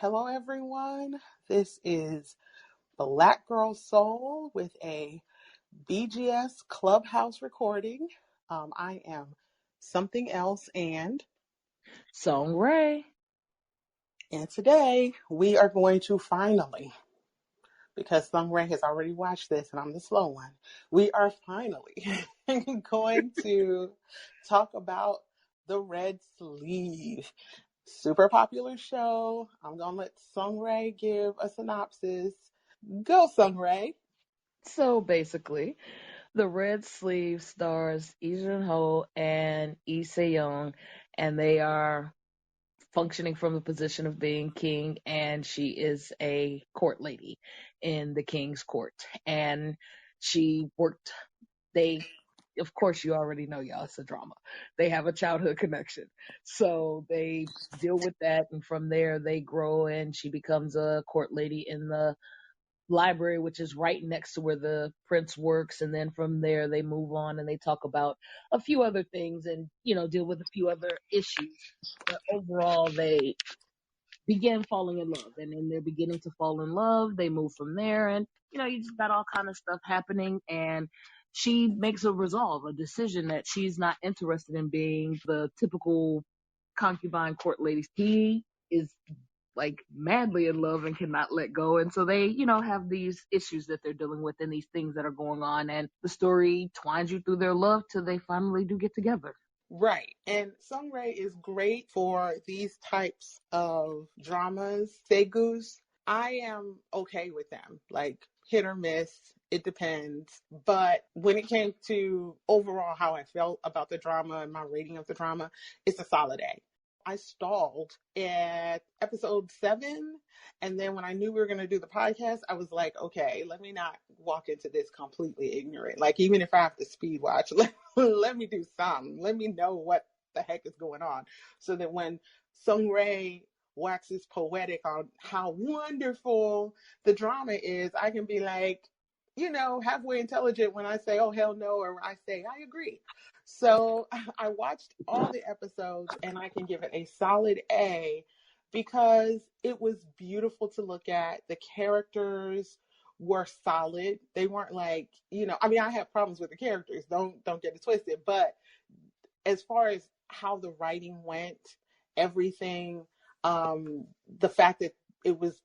Hello, everyone. This is Black Girl Soul with a BGS Clubhouse recording. I am something else and Song Rae. And today we are going to finally, because Song Rae has already watched this and I'm the slow one, we are finally going to talk about The Red Sleeve. Super popular show. I'm going to let Song Rae give a synopsis. Go, Song Rae. So basically, the Red Sleeve stars Lee Jun-ho and Lee Se-young, and they are functioning from the position of being king, and she is a court lady in the king's court. And of course, you already know, y'all, it's a drama. They have a childhood connection. So they deal with that, and from there they grow, and she becomes a court lady in the library, which is right next to where the prince works. And then from there they move on and they talk about a few other things and deal with a few other issues, but overall they begin falling in love, and then they're beginning to fall in love. They move from there, and you just got all kind of stuff happening. And she makes a decision that she's not interested in being the typical concubine court lady. He is like madly in love and cannot let go. And so they, have these issues that they're dealing with and these things that are going on. And the story twines you through their love till they finally do get together. Right. And Song Rae is great for these types of dramas. Segus, I am okay with them. Like hit or miss. It depends. But when it came to overall how I felt about the drama and my rating of the drama, it's a solid A. I stalled at episode 7. And then when I knew we were going to do the podcast, I was like, okay, let me not walk into this completely ignorant. Like, even if I have to speed watch, let me do some. Let me know what the heck is going on. So that when Song Rae waxes poetic on how wonderful the drama is, I can be like, halfway intelligent when I say, oh, hell no, or I say, I agree. So I watched all the episodes and I can give it a solid A because it was beautiful to look at. The characters were solid. They weren't like, I have problems with the characters. Don't get it twisted. But as far as how the writing went, everything, the fact that it was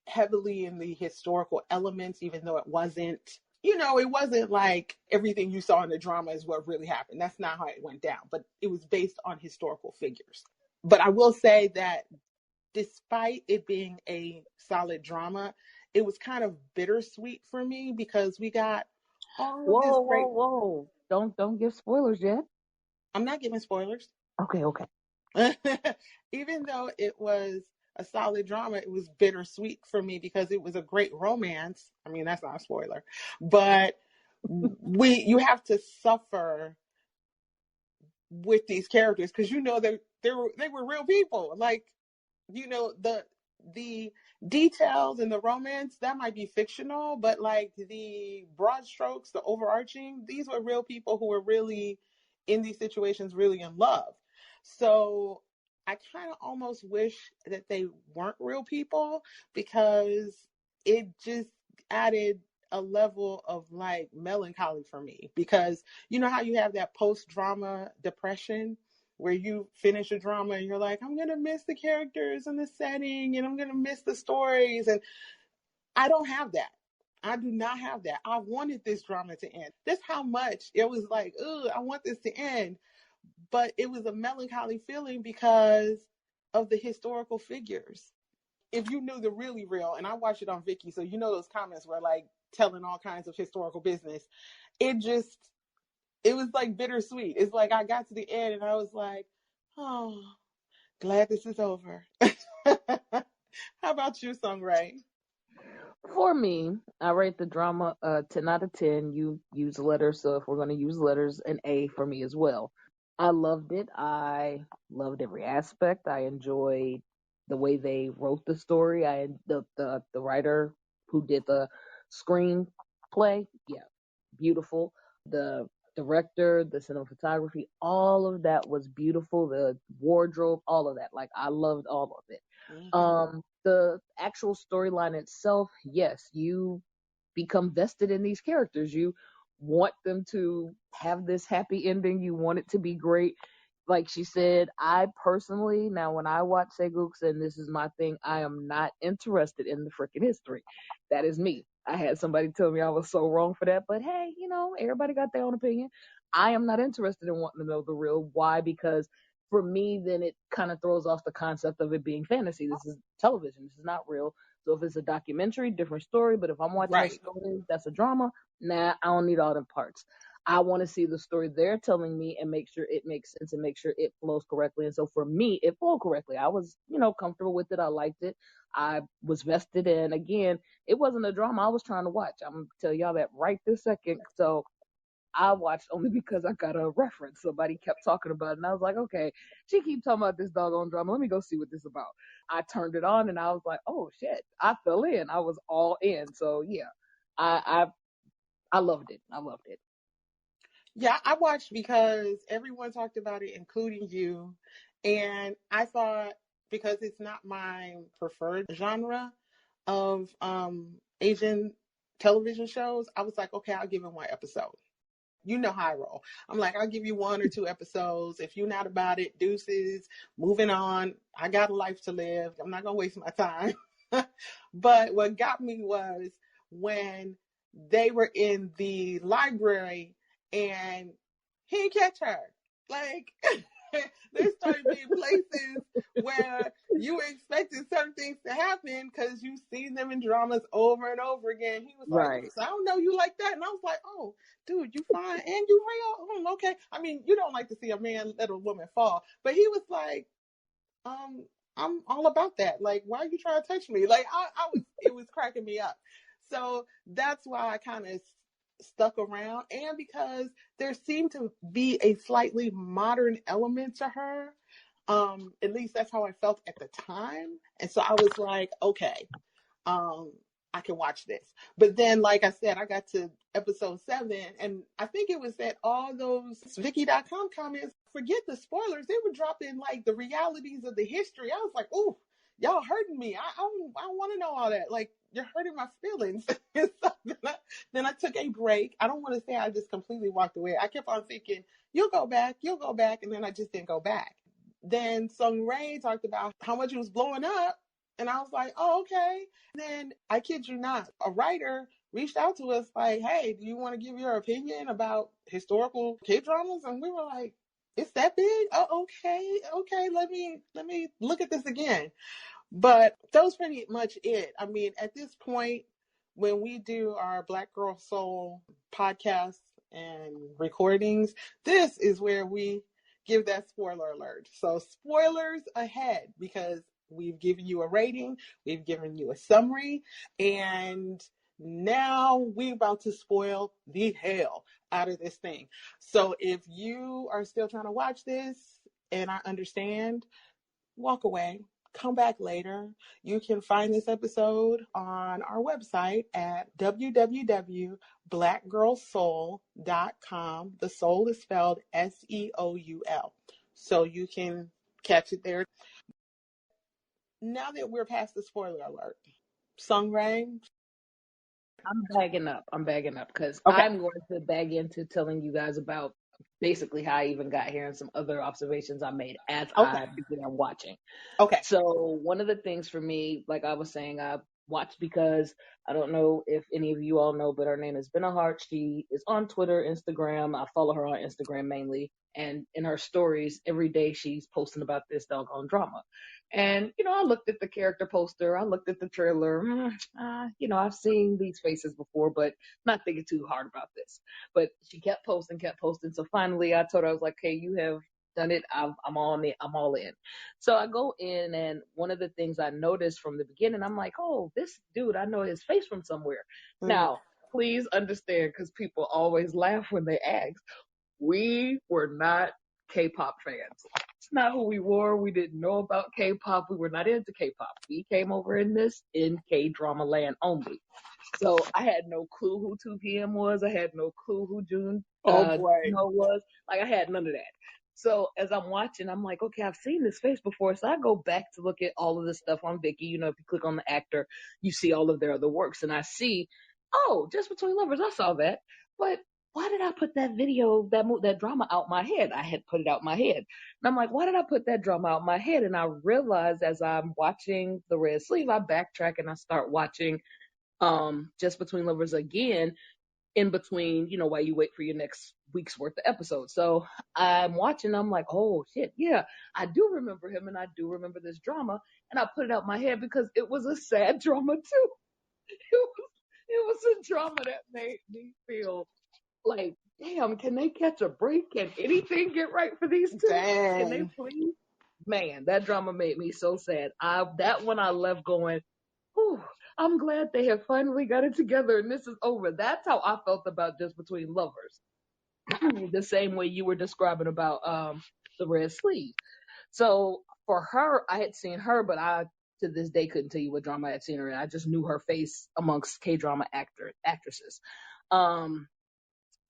heavily in the historical elements, even though it wasn't, it wasn't like everything you saw in the drama is what really happened. That's not how it went down, but it was based on historical figures. But I will say that despite it being a solid drama, it was kind of bittersweet for me because we got all of this great. Whoa. Don't give spoilers yet. I'm not giving spoilers. Okay. Even though it was a solid drama, it was bittersweet for me because it was a great romance. I mean, that's not a spoiler, but you have to suffer with these characters because they were real people. Like, the details and the romance that might be fictional, but like the broad strokes, the overarching, these were real people who were really in these situations, really in love. So I kind of almost wish that they weren't real people because it just added a level of like melancholy for me, because you know how you have that post-drama depression where you finish a drama and you're like, I'm going to miss the characters and the setting and I'm going to miss the stories. And I don't have that. I do not have that. I wanted this drama to end. That's how much it was like, ugh, I want this to end. But it was a melancholy feeling because of the historical figures. If you knew the really real, and I watched it on Viki, so those comments were like telling all kinds of historical business. It was like bittersweet. It's like I got to the end and I was like, oh, glad this is over. How about you, Song Rae? For me, I rate the drama 10 out of 10. You use letters, so if we're going to use letters, an A for me as well. I loved it. I loved every aspect. I enjoyed the way they wrote the story. The writer who did the screenplay, yeah, beautiful. The director, the cinematography, all of that was beautiful. The wardrobe, all of that. Like, I loved all of it. Mm-hmm. the actual storyline itself, yes, you become vested in these characters. You want them to have this happy ending. You want it to be great. Like she said, I personally, now when I watch Segooks, and this is my thing, I am not interested in the freaking history. That is me. I had somebody tell me I was so wrong for that, but hey, everybody got their own opinion. I am not interested in wanting to know the real. Why? Because for me, then it kind of throws off the concept of it being fantasy. This is television. This is not real. So if it's a documentary, different story. But if I'm watching a Right. story that's a drama, nah, I don't need all the parts. I want to see the story they're telling me and make sure it makes sense and make sure it flows correctly. And so for me, it flowed correctly. I was, comfortable with it. I liked it. I was vested in. Again, it wasn't a drama I was trying to watch. I'm gonna tell y'all that right this second. So I watched only because I got a reference. Somebody kept talking about it, and I was like, okay, she keep talking about this doggone drama. Let me go see what this is about. I turned it on, and I was like, oh shit, I fell in. I was all in. So yeah, I loved it. I loved it. Yeah, I watched because everyone talked about it, including you. And I thought, because it's not my preferred genre of Asian television shows, I was like, okay, I'll give it one episode. You know how I roll. I'm like, I'll give you 1 or 2 episodes. If you're not about it, deuces, moving on. I got a life to live. I'm not going to waste my time. But what got me was when they were in the library and he didn't catch her. Like, there started being places where you were expecting certain things to happen because you've seen them in dramas over and over again. He was like, Right. I don't know you like that. And I was like, oh, dude, you fine and you real? Okay. I mean, you don't like to see a man let a woman fall. But he was like, I'm all about that. Like, why are you trying to touch me? Like, it was cracking me up. So that's why I kind of stuck around, and because there seemed to be a slightly modern element to her. At least that's how I felt at the time. And so I was like, okay, I can watch this. But then, like I said, I got to episode 7, and I think it was that all those Viki.com comments, forget the spoilers, they were dropping like the realities of the history. I was like, ooh, y'all hurting me. I don't want to know all that. Like, you're hurting my feelings. So then I took a break. I don't want to say I just completely walked away. I kept on thinking, you'll go back. And then I just didn't go back. Then Song Rae talked about how much it was blowing up. And I was like, oh, okay. And then, I kid you not, a writer reached out to us like, hey, do you want to give your opinion about historical K-dramas? And we were like, it's that big? Oh, okay. Let me look at this again. But that was pretty much it. I mean, at this point, when we do our Black Girl Soul podcasts and recordings, this is where we give that spoiler alert. So spoilers ahead, because we've given you a rating, we've given you a summary, and now we're about to spoil the hell out of this thing. So if you are still trying to watch this, and I understand, walk away. Come back later. You can find this episode on our website at www.blackgirlsoul.com. The soul is spelled SEOUL. So you can catch it there. Now that we're past the spoiler alert, Song Rae. I'm bagging up because Okay. I'm going to bag into telling you guys about basically how I even got here and some other observations I made as Okay. I began watching. Okay. So one of the things for me, like I was saying, I watched because I don't know if any of you all know, but her name is Benna Hart. She is on Twitter, Instagram. I follow her on Instagram mainly. And in her stories, every day she's posting about this doggone drama. And, I looked at the character poster. I looked at the trailer. I've seen these faces before, but not thinking too hard about this. But she kept posting. So finally I told her, I was like, hey, you have done it. I'm on it. I'm all in. So I go in, and one of the things I noticed from the beginning, I'm like, oh, this dude, I know his face from somewhere. Now, please understand, because people always laugh when they ask, we were not K-pop fans. It's not who we were. We didn't know about K-pop. We were not into K-pop. We came over in K-drama land only. So I had no clue who 2PM was. I had no clue who June Oh boy. was. Like, I had none of that. So as I'm watching, I'm like, okay, I've seen this face before. So I go back to look at all of this stuff on Viki. You know, if you click on the actor, you see all of their other works. And I see, oh, Just Between Lovers, I saw that. But why did I put that video, that drama out my head? I had put it out my head. And I'm like, why did I put that drama out my head? And I realized as I'm watching The Red Sleeve, I backtrack and I start watching Just Between Lovers again, in between, you know, while you wait for your next week's worth of episodes. So I'm watching, I'm like, oh shit, yeah, I do remember him and I do remember this drama. And I put it out my head because it was a sad drama too. It was a drama that made me feel like, damn, can they catch a break? Can anything get right for these two? Can they Dang. please? Man, that drama made me so sad. That one I left going, whew, I'm glad they have finally got it together and this is over. That's how I felt about Just Between Lovers. The same way you were describing about the Red Sleeve. So for her, I had seen her, but I to this day couldn't tell you what drama I had seen her in. I just knew her face amongst K-drama actresses. Um,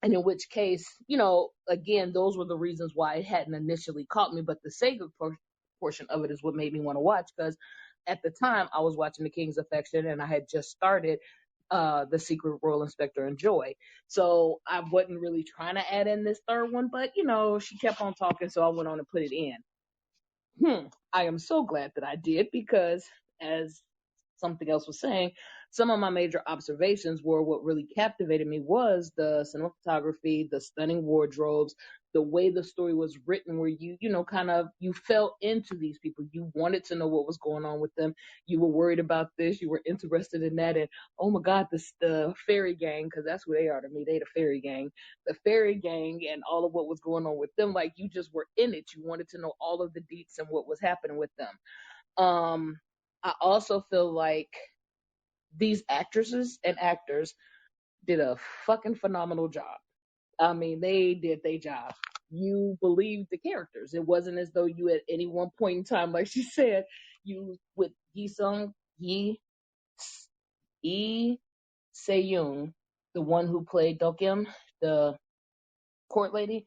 and in which case, you know, again, those were the reasons why it hadn't initially caught me. But the Sega portion of it is what made me want to watch, because at the time I was watching The King's Affection and I had just started The Secret Royal Inspector and Joy. So I wasn't really trying to add in this third one, but you know, she kept on talking, so I went on and put it in. I am so glad that I did, because as something else was saying, some of my major observations were what really captivated me was the cinematography, the stunning wardrobes, the way the story was written, where you know, kind of, you fell into these people. You wanted to know what was going on with them. You were worried about this. You were interested in that. And oh my God, the Fairy Gang, because that's who they are to me. They the Fairy Gang. The Fairy Gang and all of what was going on with them. Like, you just were in it. You wanted to know all of the deets and what was happening with them. I also feel like these actresses and actors did a fucking phenomenal job. I mean, they did their job. You believed the characters. It wasn't as though you at any one point in time, like she said, you with Yi Se-yoon, the one who played Dokim, the court lady,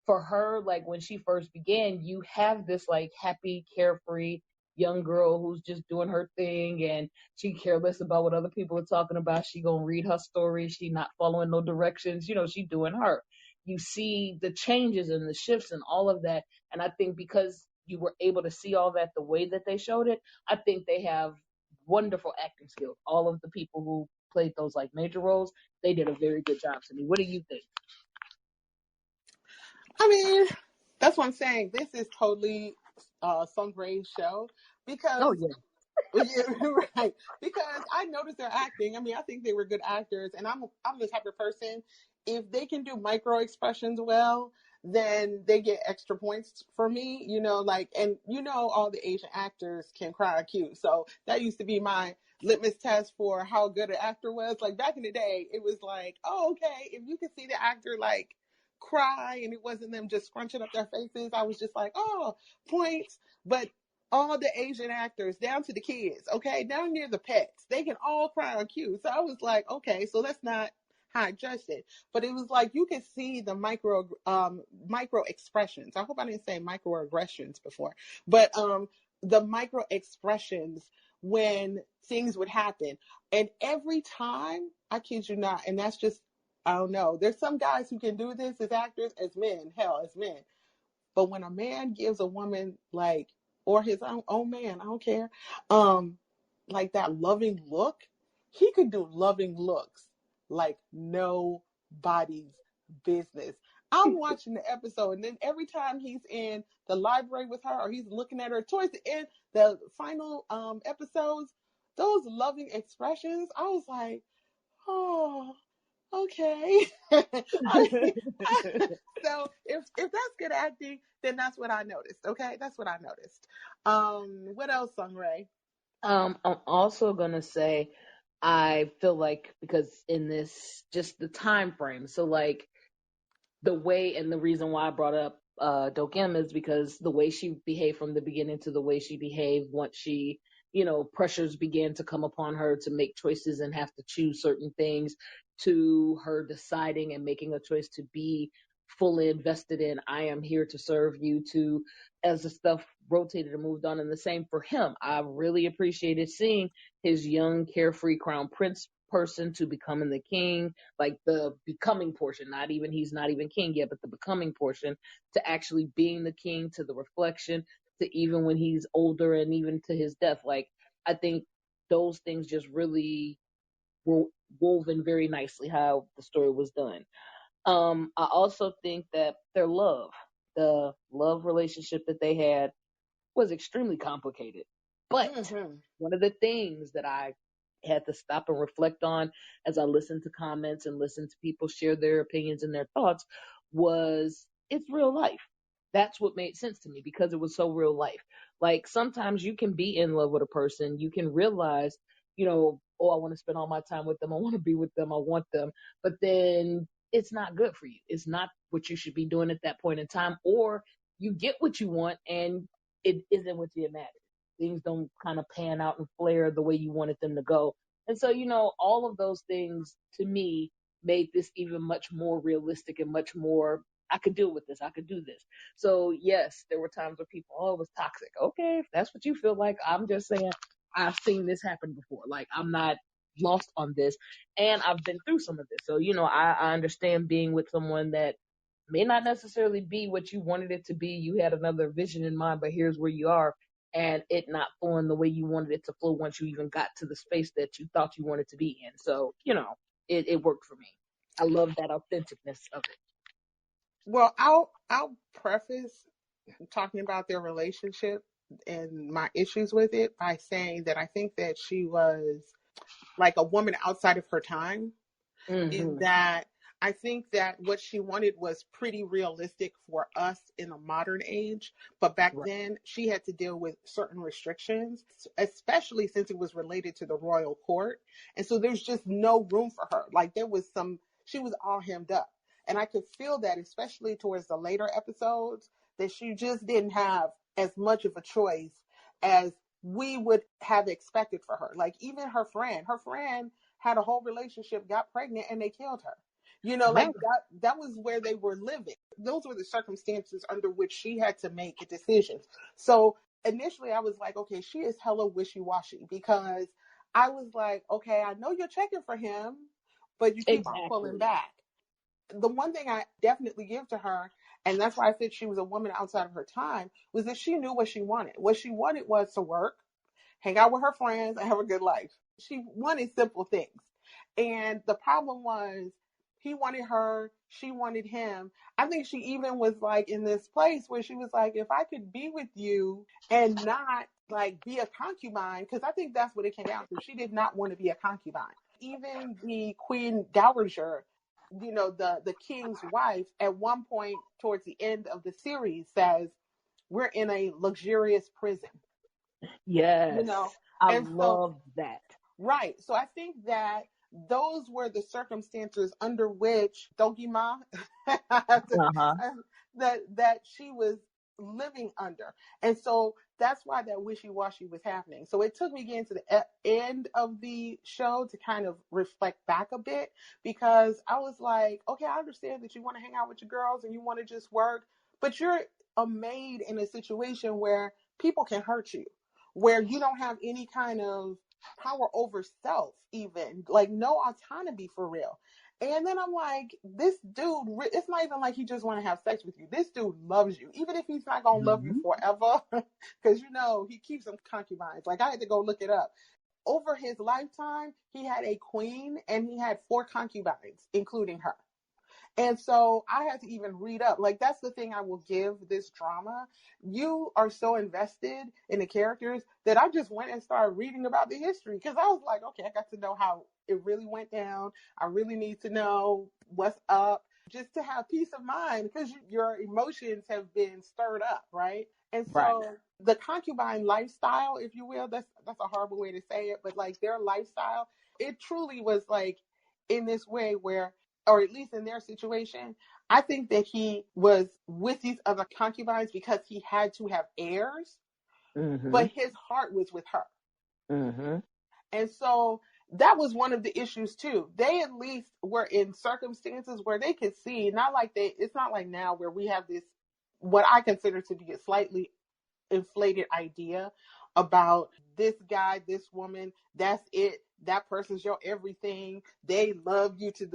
for her, like when she first began, you have this like happy, carefree young girl who's just doing her thing and she careless about what other people are talking about. She gonna read her story. She not following no directions. You know, she doing her. You see the changes and the shifts and all of that. And I think because you were able to see all that the way that they showed it, I think they have wonderful acting skills. All of the people who played those like major roles, they did a very good job to me. What do you think? I mean, that's what I'm saying. This is totally Song Rae's show Oh because yeah. yeah, right. Because I noticed their acting. I mean, I think they were good actors, and I'm the type of person. If they can do micro expressions well, then they get extra points for me. You know, like, and you know, all the Asian actors can cry cute. So that used to be my litmus test for how good an actor was. Like back in the day, it was like, oh, okay, if you could see the actor like cry and it wasn't them just scrunching up their faces, I was just like, oh, points. But all the Asian actors, down to the kids, okay, down near the pets, they can all cry on cue. So I was like, okay, so that's not how I judged it. But it was like you could see the micro expressions. I hope I didn't say microaggressions before, but the micro expressions when things would happen. And every time, I kid you not, and that's just, I don't know. There's some guys who can do this as actors, as men, hell, as men. But when a man gives a woman like, or his own man, I don't care, um, like that loving look, he could do loving looks like nobody's business. I'm watching the episode, and then every time he's in the library with her, or he's looking at her towards the end, the final episodes, those loving expressions, I was like, oh, okay. So if that's good acting, then that's what I noticed. Okay, that's what I noticed. What else, Song Rae? I'm also gonna say I feel like because in this just the time frame, so like the way and the reason why I brought up Dokim is because the way she behaved from the beginning to the way she behaved once she, you know, pressures began to come upon her to make choices and have to choose certain things, to her deciding and making a choice to be fully invested in, I am here to serve you, to as the stuff rotated and moved on. And the same for him. I really appreciated seeing his young, carefree crown prince person to becoming the king, like the becoming portion, not even, he's not even king yet, but the becoming portion, to actually being the king, to the reflection, to even when he's older and even to his death. Like, I think those things just really were woven very nicely how the story was done. I also think that the love relationship that they had was extremely complicated. But Mm-hmm. one of the things that I had to stop and reflect on as I listened to comments and listened to people share their opinions and their thoughts was, it's real life. That's what made sense to me, because it was so real life. Like, sometimes you can be in love with a person, you can realize, oh, I want to spend all my time with them, I want to be with them, I want them, but then it's not good for you. It's not what you should be doing at that point in time, or you get what you want and it isn't what you imagined. Things don't kind of pan out and flare the way you wanted them to go. And so, all of those things to me made this even much more realistic and much more, I could deal with this, I could do this. So yes, there were times where people, oh, it was toxic. Okay, if that's what you feel like, I'm just saying, I've seen this happen before. Like, I'm not lost on this, and I've been through some of this. So, I understand being with someone that may not necessarily be what you wanted it to be. You had another vision in mind, but here's where you are, and it not flowing the way you wanted it to flow once you even got to the space that you thought you wanted to be in. So, it worked for me. I love that authenticness of it. Well, I'll preface talking about their relationship and my issues with it by saying that I think that she was like a woman outside of her time, in Mm-hmm. that I think that what she wanted was pretty realistic for us in a modern age. But back Right. then, she had to deal with certain restrictions, especially since it was related to the royal court. And so there's just no room for her. Like, she was all hemmed up. And I could feel that, especially towards the later episodes, that she just didn't have as much of a choice as we would have expected for her. Like, even her friend had a whole relationship, got pregnant, and they killed her. Like Right. that was where they were living. Those were the circumstances under which she had to make decisions. So initially I was like, okay, she is hella wishy-washy, because I was like, okay, I know you're checking for him, but you keep on pulling Exactly. back. The one thing I definitely give to her, and that's why I said she was a woman outside of her time, was that she knew what she wanted. What she wanted was to work, hang out with her friends, and have a good life. She wanted simple things. And the problem was, he wanted her, she wanted him. I think she even was like in this place where she was like, if I could be with you and not like be a concubine, because I think that's what it came down to. She did not want to be a concubine. Even the Queen Dowager, the king's wife, at one point towards the end of the series says, we're in a luxurious prison, you Yes. know. I And so, love that. right. So I think that those were the circumstances under which Dogima Uh-huh. that she was living under. And so that's why that wishy-washy was happening. So it took me getting to the end of the show to kind of reflect back a bit, because I was like, okay, I understand that you want to hang out with your girls and you want to just work, but you're a maid in a situation where people can hurt you, where you don't have any kind of power over self, even like no autonomy for real. And then I'm like, this dude, it's not even like he just want to have sex with you. This dude loves you, even if he's not gonna love you Mm-hmm. forever, because he keeps some concubines. Like, I had to go look it up. Over his lifetime, he had a queen and he had 4 concubines, including her. And so I had to even read up. Like, that's the thing I will give this drama. You are so invested in the characters that I just went and started reading about the history, because I was like, okay, I got to know how it really went down. I really need to know what's up, just to have peace of mind, because your emotions have been stirred up, right? And Right. so the concubine lifestyle, if you will, that's a horrible way to say it, but like their lifestyle, it truly was like in this way where, or at least in their situation, I think that he was with these other concubines because he had to have heirs, Mm-hmm. but his heart was with her. Mm-hmm. And so that was one of the issues too. They at least were in circumstances where they could see, it's not like now where we have this, what I consider to be a slightly inflated idea about this guy, this woman, that's it. That person's your everything. They love you to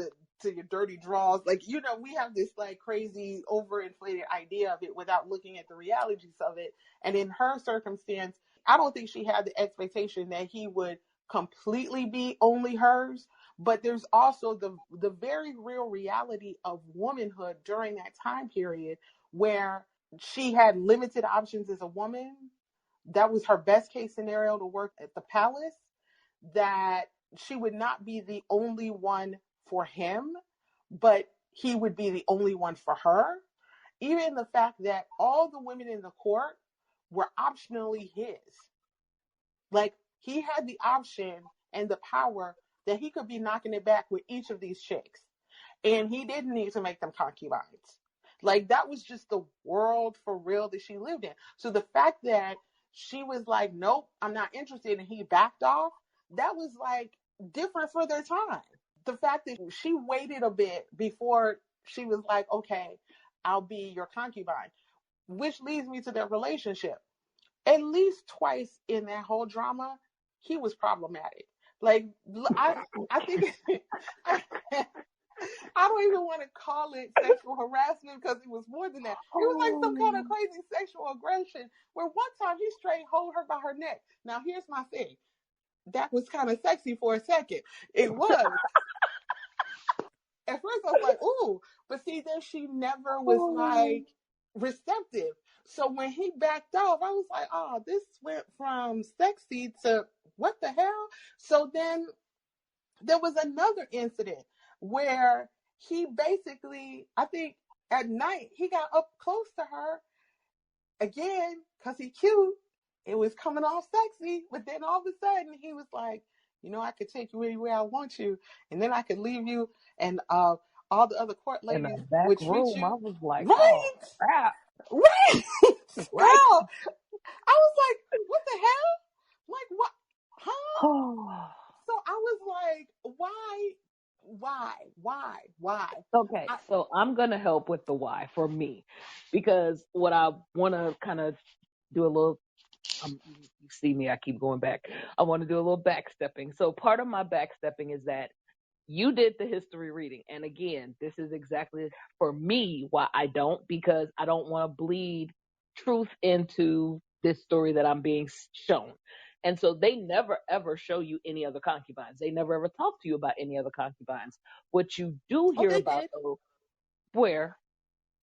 your dirty draws. Like, you know, we have this like crazy overinflated idea of it without looking at the realities of it. And in her circumstance, I don't think she had the expectation that he would completely be only hers. But there's also the very real reality of womanhood during that time period where she had limited options as a woman. That was her best case scenario to work at the palace, that she would not be the only one for him, but he would be the only one for her. Even the fact that all the women in the court were optionally his. Like, he had the option and the power that he could be knocking it back with each of these chicks. And he didn't need to make them concubines. Like, that was just the world for real that she lived in. So the fact that she was like, nope, I'm not interested, and he backed off, that was like different for their time. The fact that she waited a bit before she was like, okay, I'll be your concubine, which leads me to their relationship. At least twice in that whole drama, he was problematic. Like, I think I don't even want to call it sexual harassment because it was more than that. It was like some kind of crazy sexual aggression where one time he straight hold her by her neck. Now, here's my thing. That was kind of sexy for a second. It was. At first I was like, ooh, but see, then she never was like receptive. So when he backed off, I was like, oh, this went from sexy to what the hell? So then there was another incident where he basically, I think at night, he got up close to her again because he cute. It was coming off sexy, but then all of a sudden he was like, you know, I could take you anywhere I want you, and then I could leave you, and all the other court In ladies that back would treat room, you I was like, oh, right, crap. right. Right. Girl, I was like, what the hell? Like, what? Huh? So I was like, why? Okay, so I'm going to help with the why for me, because what I want to kind of do a little, you see me, I keep going back. I want to do a little backstepping. So part of my backstepping is that you did the history reading. And again, this is exactly for me why I don't, because I don't want to bleed truth into this story that I'm being shown. And so they never ever show you any other concubines. They never ever talk to you about any other concubines. What you do Oh, hear they about, did. though, where?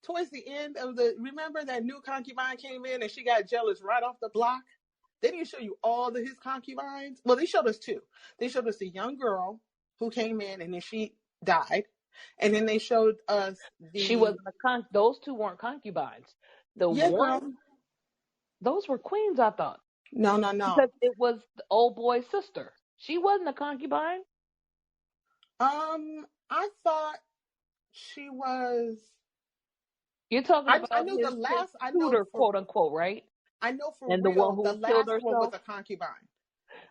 Towards the end of remember that new concubine came in and she got jealous right off the block? They didn't show you all of his concubines. Well, they showed us two. They showed us the young girl who came in and then she died. And then they showed us She wasn't those two weren't concubines. The yeah, girl. one, those were queens, I thought. No. Because it was the old boy's sister. She wasn't a concubine. I thought she was. You're talking I about know the his last. I know tutor, quote unquote, right? I know for And the one real. The who killed last one was herself. a concubine.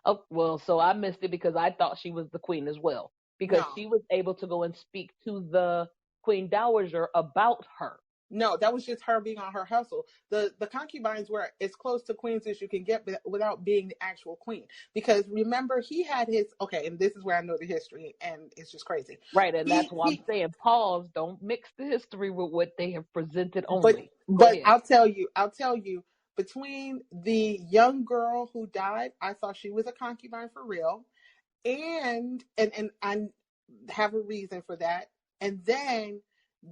Oh, well, so I missed it because I thought she was the queen as well, because No, she was able to go and speak to the queen dowager about her. no, that was just her being on her hustle. The concubines were as close to queens as you can get without being the actual queen. Because remember, he had his okay, and this is where I know the history, and it's just crazy. Right, and that's why I'm He saying pause. Don't mix the history with what they have presented but only. Go but ahead. I'll tell you, between the young girl who died, I thought she was a concubine for real, and I have a reason for that. And then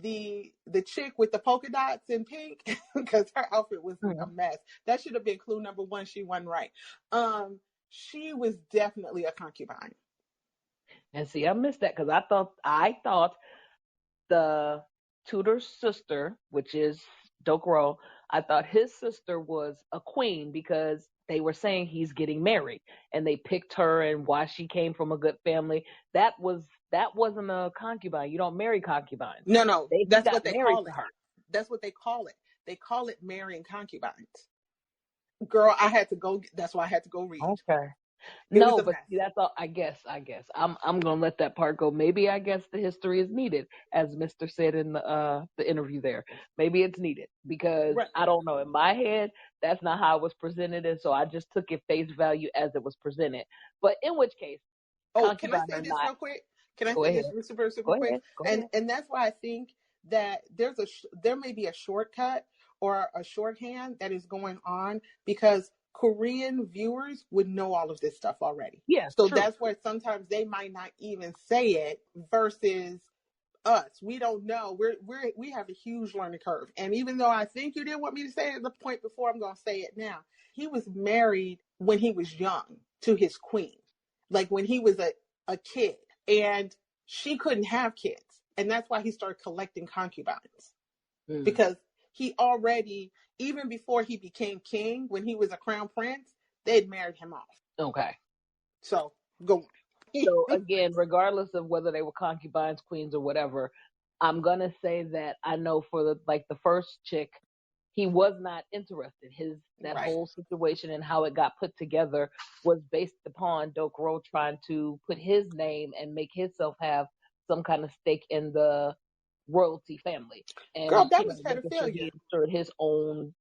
the chick with the polka dots in pink, because her outfit was a Mhm. mess. That should have been clue number one. She won right. She was definitely a concubine. And see, I missed that because I thought the tutor's sister, which is Dokro, I thought his sister was a queen because they were saying he's getting married, and they picked her and why she came from a good family. That wasn't a concubine. You don't marry concubines. No, He that's got what they married call to it. her. That's what they call it. They call it marrying concubines. Girl, I had to go. That's why I had to go read. Okay. It was No, a but mess. see, that's all. I guess. I'm gonna let that part go. Maybe I guess the history is needed, as Mister said in the interview there. Maybe it's needed because Right. I don't know. In my head, that's not how it was presented, and so I just took it face value as it was presented. But in which case, Oh, can I concubine say or this not, real quick? Can I go say ahead. this super super Go quick? ahead. Go And ahead. that's why I think that there may be a shortcut or a shorthand that is going on because Korean viewers would know all of this stuff already. Yes, So true. that's where sometimes they might not even say it versus us. We don't know. We have a huge learning curve. And even though I think you didn't want me to say it at the point before, I'm going to say it now. He was married when he was young to his queen, like when he was a kid, and she couldn't have kids. And that's why he started collecting concubines Mm, because he already, even before he became king, when he was a crown prince, they'd married him off. okay. So go So on. again, regardless of whether they were concubines, queens, or whatever, I'm gonna say that I know for the first chick, he was not interested. His that Right. whole situation and how it got put together was based upon Dokuro trying to put his name and make himself have some kind of stake in the royalty family, Girl, and that was making sure he pedophilia. inserted his own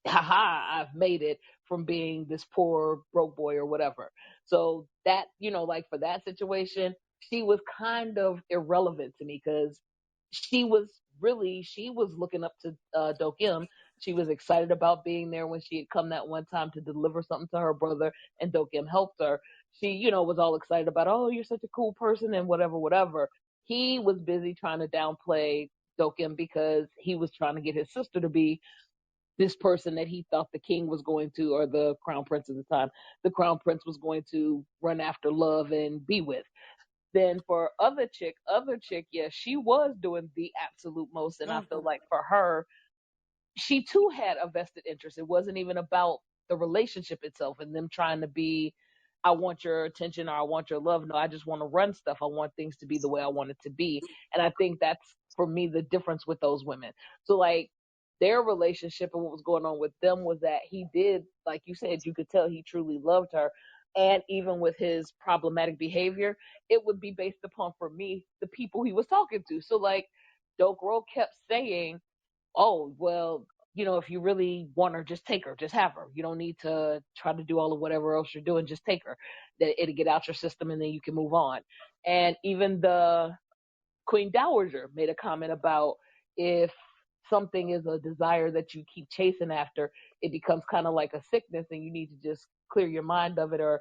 haha, I've made it from being this poor broke boy or whatever. So that, like for that situation, she was kind of irrelevant to me because she was looking up to Dokim. She was excited about being there when she had come that one time to deliver something to her brother and Dokim helped her. She, was all excited about, oh, you're such a cool person and whatever, whatever. He was busy trying to downplay Dokim because he was trying to get his sister to be this person that he thought the king was going to, or the crown prince at the time, the crown prince was going to run after love and be with. Then for other chick, yeah, she was doing the absolute most. And I feel Mm-hmm. like for her, she too had a vested interest. It wasn't even about the relationship itself and them trying to be, I want your attention or I want your love. No, I just want to run stuff. I want things to be the way I want it to be. And I think that's for me the difference with those women. So like their relationship and what was going on with them was that he did, like you said, you could tell he truly loved her. And even with his problematic behavior, it would be based upon, for me, the people he was talking to. So like Dokro kept saying, oh, well, if you really want her, just take her, just have her. You don't need to try to do all of whatever else you're doing, just take her. That it'll get out your system and then you can move on. And even the Queen Dowager made a comment about if something is a desire that you keep chasing after, it becomes kind of like a sickness and you need to just clear your mind of it or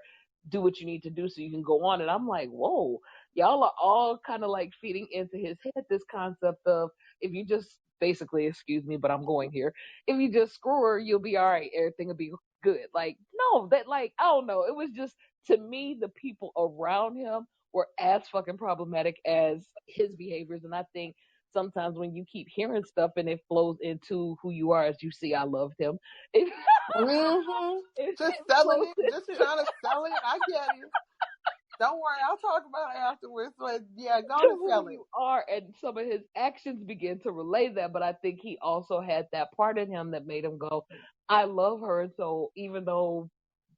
do what you need to do so you can go on. And I'm like, whoa, y'all are all kind of like feeding into his head this concept of if you just basically, excuse me, but I'm going here, if you just screw her, you'll be all right. Everything will be good. Like, no, that like, I don't know. It was just, to me, the people around him were as fucking problematic as his behaviors. And I think sometimes when you keep hearing stuff and it flows into who you are, as you see, I loved him. It, Mm-hmm. Just it selling flows it, just into trying to sell it. I get it. Don't worry, I'll talk about it afterwards. But yeah, go to who sell it. you are, and some of his actions begin to relay that. But I think he also had that part in him that made him go, I love her. And so even though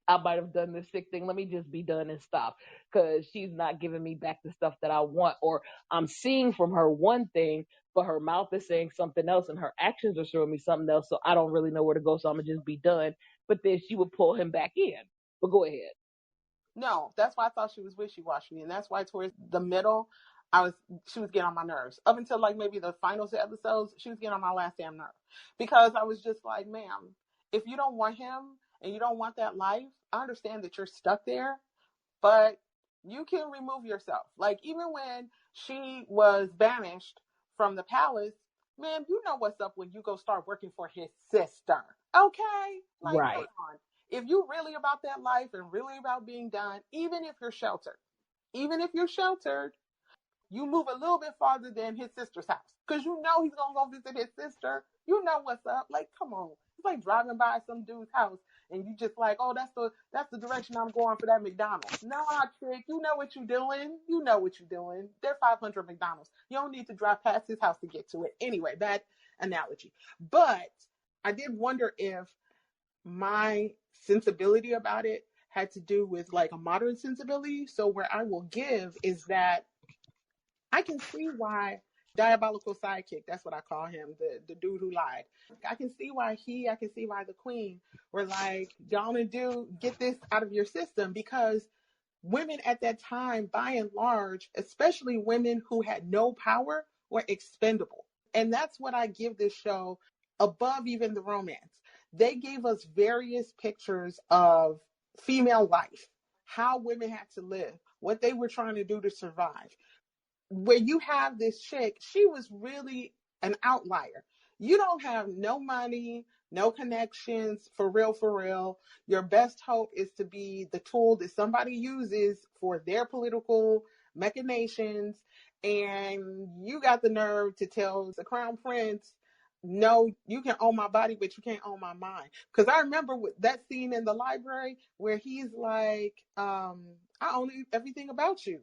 I might have done this sick thing, let me just be done and stop, because she's not giving me back the stuff that I want, or I'm seeing from her one thing, but her mouth is saying something else and her actions are showing me something else. So I don't really know where to go. So I'm gonna just be done. But then she would pull him back in. But go ahead. No, that's why I thought she was wishy-washy, and that's why towards the middle, she was getting on my nerves. Up until like maybe the final two episodes, she was getting on my last damn nerve because I was just like, ma'am, if you don't want him and you don't want that life, I understand that you're stuck there, but you can remove yourself. Like even when she was banished from the palace, man, you know what's up when you go start working for his sister. Okay? Like, come Right. on. If you really about that life and really about being done, even if you're sheltered, you move a little bit farther than his sister's house because you know he's gonna go visit his sister. You know what's up. Like, come on. It's like driving by some dude's house and you just like, oh, that's the direction I'm going for that McDonald's. Nah, trick. You know what you're doing. You know what you're doing. There are 500 McDonald's. You don't need to drive past his house to get to it. Anyway, bad analogy. But I did wonder if my sensibility about it had to do with like a modern sensibility. So where I will give is that I can see why diabolical sidekick, that's what I call him, the dude who lied. I can see why I can see why the queen were like, y'all gonna get this out of your system, because women at that time, by and large, especially women who had no power, were expendable. And that's what I give this show above even the romance. They gave us various pictures of female life, how women had to live, what they were trying to do to survive. Where you have this chick, she was really an outlier. You don't have no money, no connections, for real, for real. Your best hope is to be the tool that somebody uses for their political machinations. And you got the nerve to tell the crown prince, no, you can own my body, but you can't own my mind. Because I remember that scene in the library where he's like, I own everything about you.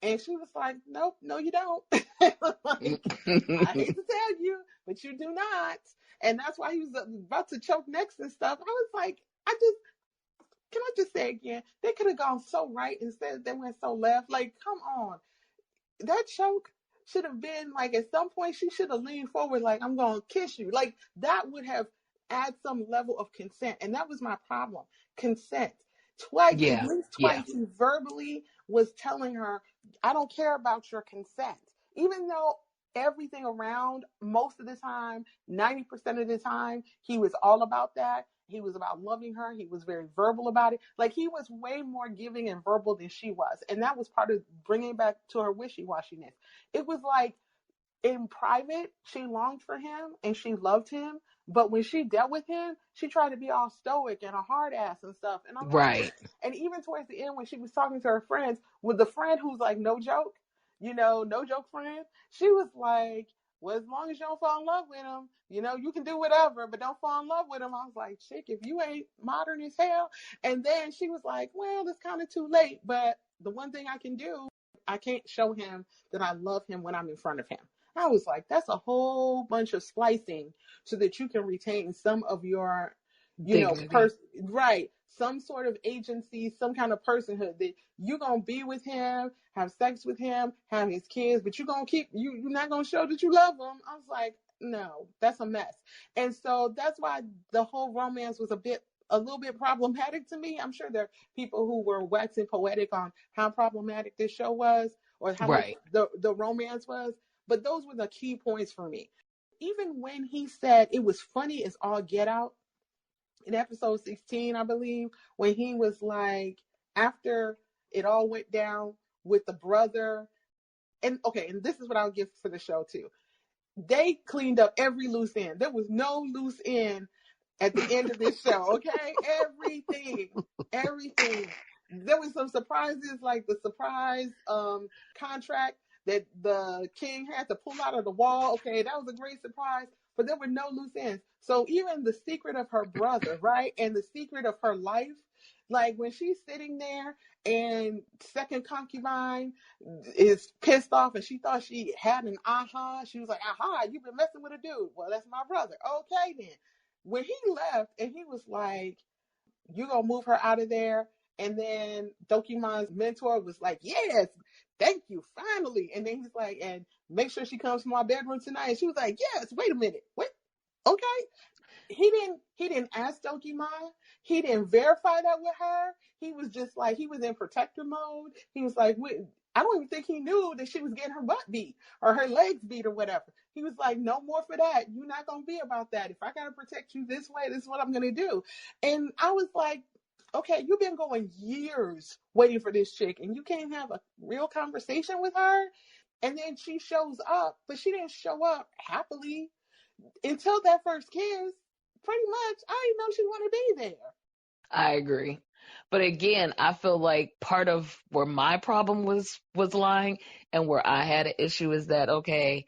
And she was like, nope, no, you don't. Like, I hate to tell you, but you do not. And that's why he was about to choke next and stuff. I was like, can I just say again, they could have gone so right instead they went so left. Like, come on. That choke should have been like, at some point she should have leaned forward like, I'm going to kiss you. Like, that would have add some level of consent. And that was my problem. Consent. Twice, at least twice, he verbally was telling her, I don't care about your consent. Even though everything around, most of the time, 90% of the time, he was all about that. He was about loving her. He was very verbal about it. Like, he was way more giving and verbal than she was. And that was part of bringing back to her wishy-washiness. It was like, in private, she longed for him and she loved him. But when she dealt with him, she tried to be all stoic and a hard ass and stuff. And I'm like, and even towards the end, when she was talking to her friends, with the friend who's like, no joke, no joke friend, she was like, well, as long as you don't fall in love with him, you can do whatever, but don't fall in love with him. I was like, chick, if you ain't modern as hell. And then she was like, well, it's kind of too late. But the one thing I can do, I can't show him that I love him when I'm in front of him. I was like, that's a whole bunch of splicing so that you can retain some of your, right, some sort of agency, some kind of personhood that you're going to be with him, have sex with him, have his kids, but you're not going to show that you love him. I was like, no, that's a mess. And so that's why the whole romance was a little bit problematic to me. I'm sure there are people who were waxing poetic on how problematic this show was or how much the romance was. But those were the key points for me. Even when he said it was funny as all get out in episode 16, I believe, when he was like, after it all went down with the brother. And this is what I'll give for the show too. They cleaned up every loose end. There was no loose end at the end of this show, okay? Everything. There was some surprises, like the surprise contract that the king had to pull out of the wall. Okay, that was a great surprise, but there were no loose ends. So even the secret of her brother, right? And the secret of her life, like when she's sitting there and second concubine is pissed off and she thought she had an aha. She was like, aha, you've been messing with a dude. Well, that's my brother. Okay, then. When he left and he was like, you're going to move her out of there. And then Dokiman's mentor was like, yes, thank you, finally. And then he's like, and make sure she comes to my bedroom tonight. And she was like, yes, wait a minute. What? Okay. He didn't ask Dokiman. He didn't verify that with her. He was just like, he was in protector mode. He was like, I don't even think he knew that she was getting her butt beat or her legs beat or whatever. He was like, no more for that. You're not going to be about that. If I got to protect you this way, this is what I'm going to do. And I was like, okay, you've been going years waiting for this chick and you can't have a real conversation with her. And then she shows up, but she didn't show up happily until that first kiss. Pretty much, I didn't know she wanted to be there. I agree. But again, I feel like part of where my problem was lying and where I had an issue is that, okay,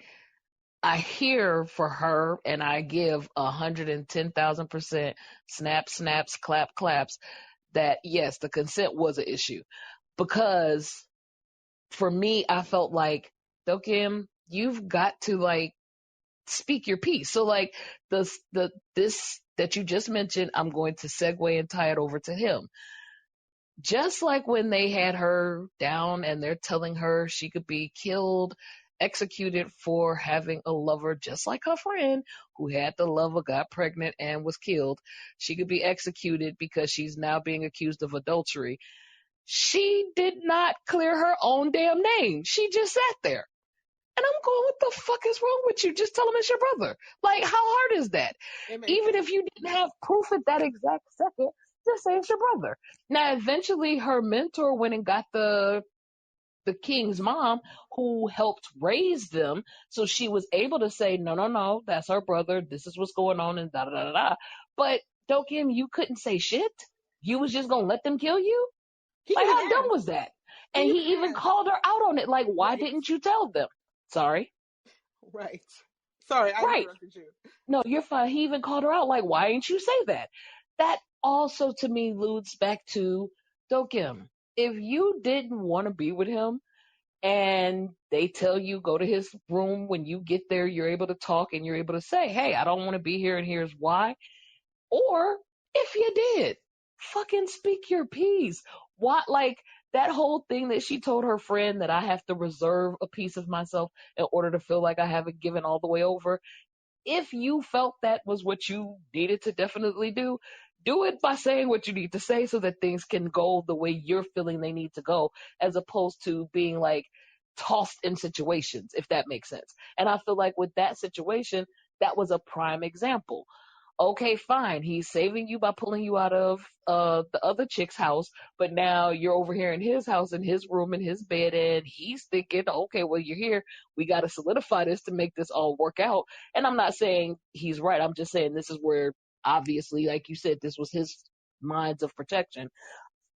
I hear for her and I give 110,000% snaps, claps, that yes, the consent was an issue. Because for me, I felt like, Dokim, you've got to like speak your piece. So like this that you just mentioned, I'm going to segue and tie it over to him. Just like when they had her down and they're telling her she could be killed, executed for having a lover, just like her friend who had the lover, got pregnant, and was killed. She could be executed because she's now being accused of adultery. She did not clear her own damn name. She just sat there. And I'm going, what the fuck is wrong with you? Just tell him it's your brother. Like, how hard is that? It makes Even sense. if you didn't have proof at that exact second, just say it's your brother. Now, eventually, her mentor went and got the king's mom who helped raise them. So she was able to say, no, no, no, that's her brother. This is what's going on and da da da da. But Dokim, you couldn't say shit. You was just going to let them kill you? He Like, even how dumb asked. was that? He And even he even asked. called her out on it. Like, why Right. didn't you tell them? Sorry. Right. Sorry, I Right. interrupted you. No, you're fine. He even called her out. Like, why didn't you say that? That also to me alludes back to Dokim. If you didn't want to be with him and they tell you go to his room, when you get there, you're able to talk and you're able to say, hey, I don't want to be here and here's why. Or if you did, fucking speak your piece. What, like, that whole thing that she told her friend that I have to reserve a piece of myself in order to feel like I haven't given all the way over. If you felt that was what you needed to definitely do it by saying what you need to say so that things can go the way you're feeling they need to go, as opposed to being like tossed in situations, if that makes sense. And I feel like with that situation, that was a prime example. Okay, fine. He's saving you by pulling you out of the other chick's house, but now you're over here in his house, in his room, in his bed, and he's thinking, okay, well, you're here. We got to solidify this to make this all work out. And I'm not saying he's right. I'm just saying this is where, obviously, like you said, this was his minds of protection.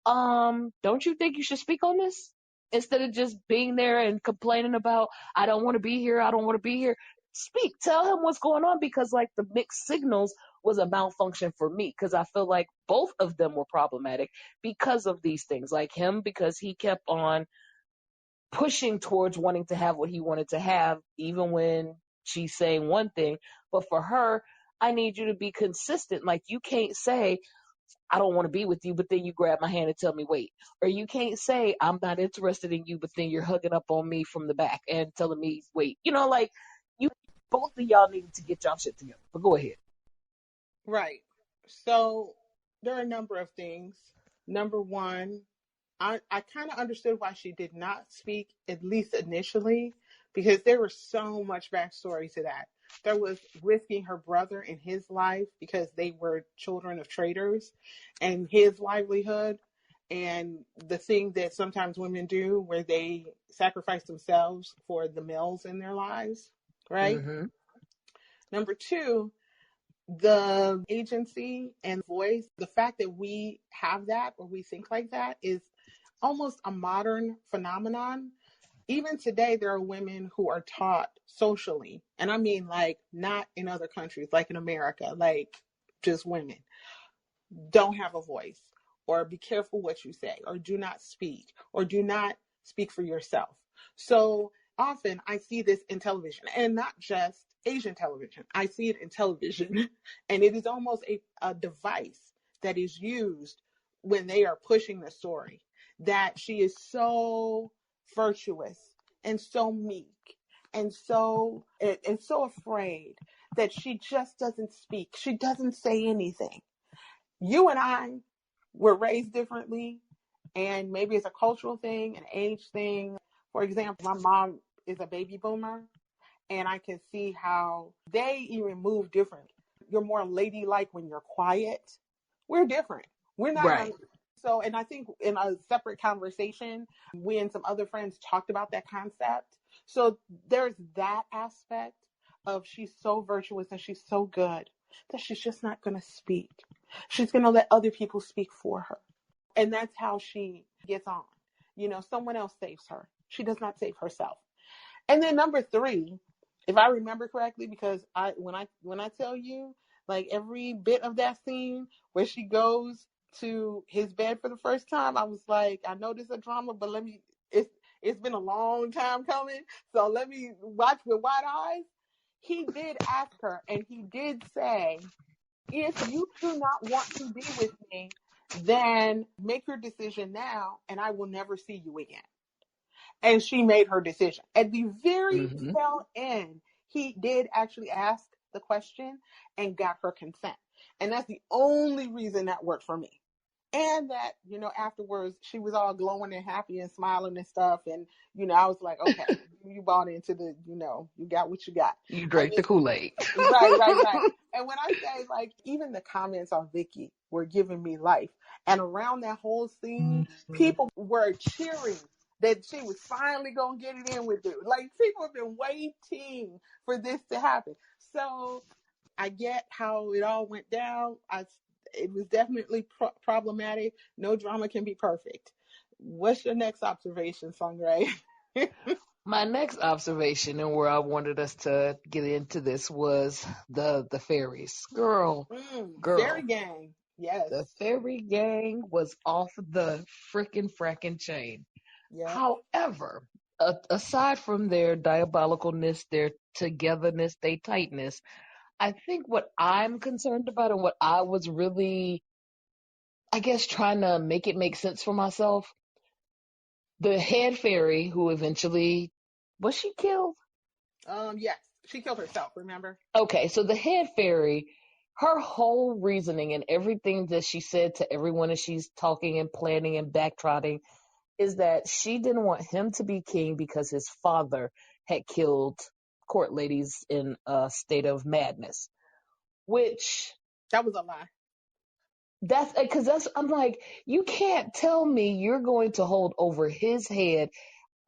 Don't you think you should speak on this? Instead of just being there and complaining about, I don't want to be here, I don't want to be here. Speak, tell him what's going on, because like the mixed signals was a malfunction for me, because I feel like both of them were problematic because of these things. Like him, because he kept on pushing towards wanting to have what he wanted to have, even when she's saying one thing. But for her, I need you to be consistent. Like, you can't say, I don't want to be with you, but then you grab my hand and tell me wait. Or you can't say, I'm not interested in you, but then you're hugging up on me from the back and telling me wait. You know, like, you, both of y'all needed to get y'all shit together. But go ahead. Right. So there are a number of things. Number one, I kind of understood why she did not speak, at least initially, because there was so much backstory to that. There was risking her brother and his life because they were children of traders, and his livelihood, and the thing that sometimes women do where they sacrifice themselves for the males in their lives, right? Mm-hmm. Number two, the agency and voice, the fact that we have that or we think like that is almost a modern phenomenon. Even today, there are women who are taught socially, and I mean like not in other countries, like in America, like just women don't have a voice, or be careful what you say, or do not speak, or do not speak for yourself. So often I see this in television, and not just Asian television. I see it in television, and it is almost a device that is used when they are pushing the story, that she is so virtuous and so meek and so afraid that she just doesn't speak. She doesn't say anything. You and I were raised differently, and maybe it's a cultural thing, an age thing. For example, my mom is a baby boomer, and I can see how they even move different. You're more ladylike when you're quiet. We're different. We're not Right. gonna. So, and I think in a separate conversation, we and some other friends talked about that concept. So there's that aspect of she's so virtuous and she's so good that she's just not going to speak. She's going to let other people speak for her. And that's how she gets on. You know, someone else saves her. She does not save herself. And then number three, if I remember correctly, because when I tell you, like every bit of that scene where she goes to his bed for the first time, I was like, I know this is a drama, but it's been a long time coming, so let me watch with wide eyes. He did ask her, and he did say, if you do not want to be with me, then make your decision now and I will never see you again. And she made her decision. At the very tail end, he did actually ask the question and got her consent. And that's the only reason that worked for me. And that, afterwards she was all glowing and happy and smiling and stuff. And, I was like, okay, you bought into the, you got what you got. You drank the Kool-Aid. Right. And when I say, like, even the comments on Vicky were giving me life. And around that whole scene, people were cheering that she was finally going to get it in with it. Like, people have been waiting for this to happen. So I get how it all went down. It was definitely problematic. No drama can be perfect. What's your next observation, Song Rae? My next observation, and where I wanted us to get into this, was the fairies. Girl. Fairy gang. Yes. The fairy gang was off the frickin' frackin' chain. Yep. However, aside from their diabolicalness, their togetherness, their tightness, I think what I'm concerned about and what I was really, I guess, trying to make it make sense for myself, the head fairy who eventually, was she killed? Yes, she killed herself, remember? Okay, so the head fairy, her whole reasoning and everything that she said to everyone as she's talking and planning and backtrotting is that she didn't want him to be king because his father had killed court ladies in a state of madness, which... That was a lie. I'm like, you can't tell me you're going to hold over his head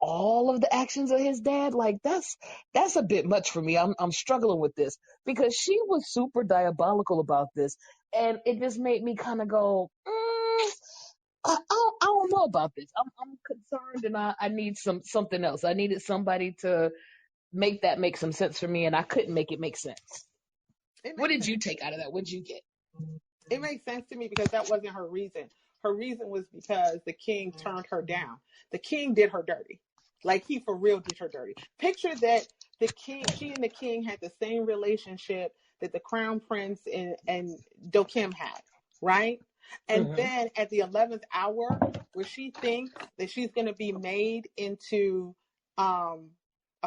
all of the actions of his dad. Like, that's a bit much for me. I'm struggling with this because she was super diabolical about this, and it just made me kind of go, I don't know about this. I'm concerned, and I need something else. I needed somebody to make that make some sense for me, and I couldn't make it make sense. What did you take out of that? What did you get? It makes sense to me because that wasn't her reason. Her reason was because the king turned her down. The king did her dirty. Like, he for real did her dirty. Picture that she and the king had the same relationship that the crown prince and Do Kim had, right? And then at the 11th hour, where she thinks that she's going to be made into a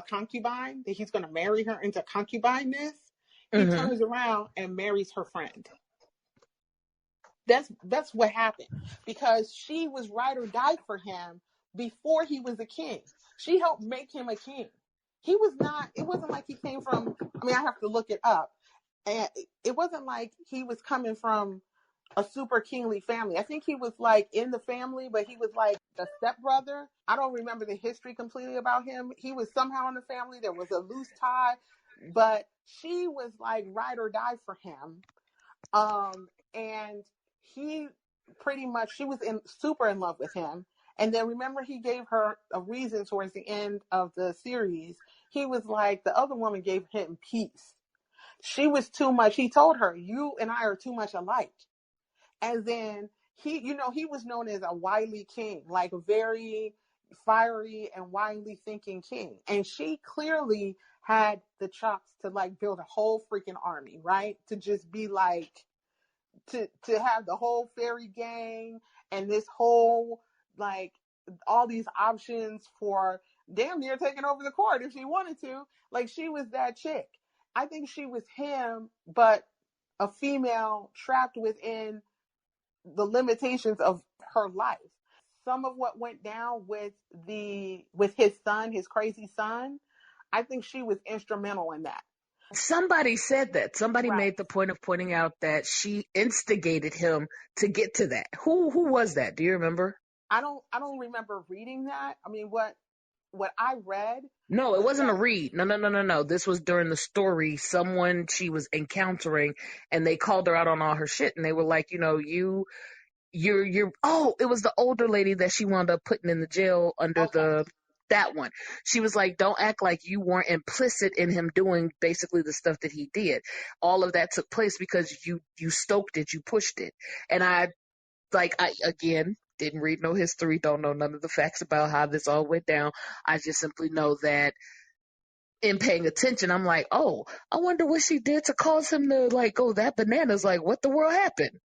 concubine, that he's going to marry her into concubineness, he turns around and marries her friend. That's what happened, because she was ride or die for him before he was a king. She helped make him a king. It wasn't like he came from, I have to look it up. And it wasn't like he was coming from a super kingly family. I think he was like in the family, but he was like a stepbrother. I don't remember the history completely about him. He was somehow in the family. There was a loose tie, but she was like ride or die for him. And he she was super in love with him. And then remember, he gave her a reason towards the end of the series. He was like, the other woman gave him peace. She was too much. He told her, you and I are too much alike. And then he was known as a wily king, like a very fiery and wily thinking king. And she clearly had the chops to like build a whole freaking army, right? To just be like, to have the whole fairy gang and this whole, like, all these options for damn near taking over the court if she wanted to. Like, she was that chick. I think she was him, but a female trapped within the limitations of her life. Some of what went down with his son, his crazy son, I think she was instrumental in that. Somebody said that. Somebody made the point of pointing out that she instigated him to get to that. Who was that? Do you remember? I don't remember reading that. I mean, what I read. No, it wasn't a read. No. This was during the story. Someone she was encountering, and they called her out on all her shit, and they were like, you're it was the older lady that she wound up putting in the jail under that one. She was like, don't act like you weren't implicit in him doing basically the stuff that he did. All of that took place because you stoked it, you pushed it. And I again, didn't read no history, don't know none of the facts about how this all went down. I just simply know that in paying attention, I'm like, oh, I wonder what she did to cause him to like go that bananas. Like, what the world happened?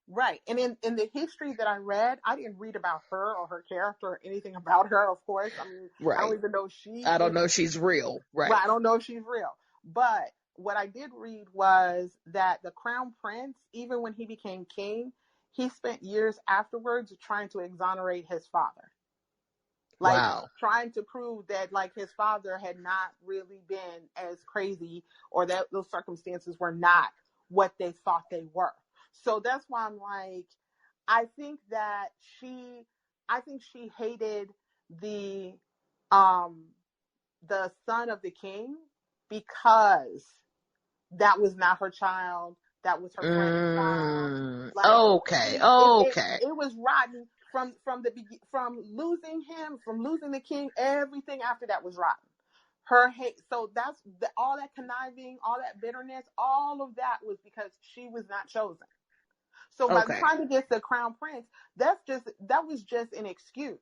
Right. And in the history that I read, I didn't read about her or her character or anything about her, of course. I mean, I don't Right. even know if she I don't is, know if she's real. right, Right. I don't know if she's real. But what I did read was that the crown prince, even when he became king, he spent years afterwards trying to exonerate his father. Like Wow. trying to prove that like his father had not really been as crazy, or that those circumstances were not what they thought they were. So that's why I'm like, I think that I think she hated the um the son of the king because that was not her child. That was her friend's child. Like Okay. it was rotten from losing him, from losing the king. Everything after that was rotten. Her hate. So that's all that conniving, all that bitterness, all of that was because she was not chosen. So by the Okay. time it gets to Crown Prince, that was just an excuse.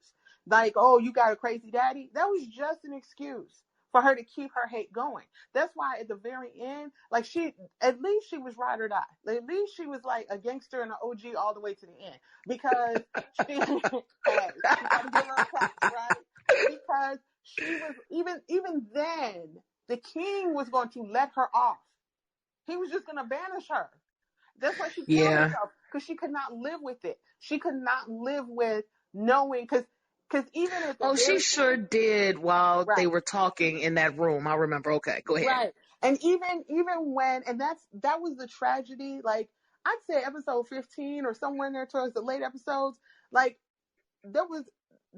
Like, oh, you got a crazy daddy. That was just an excuse for her to keep her hate going. That's why at the very end, like at least she was ride or die. Like, at least she was like a gangster and an OG all the way to the end, because she, hey, you got to give her props, right? Because she was even then, the king was going to let her off. He was just going to banish her. That's why she killed Yeah. herself, because she could not live with it. She could not live with knowing, because even at the Oh, she very sure end, did while they right, were talking in that room. I remember. Okay, go ahead. right, and even when, and that was the tragedy. Like I'd say episode 15 or somewhere in there towards the late episodes, like there was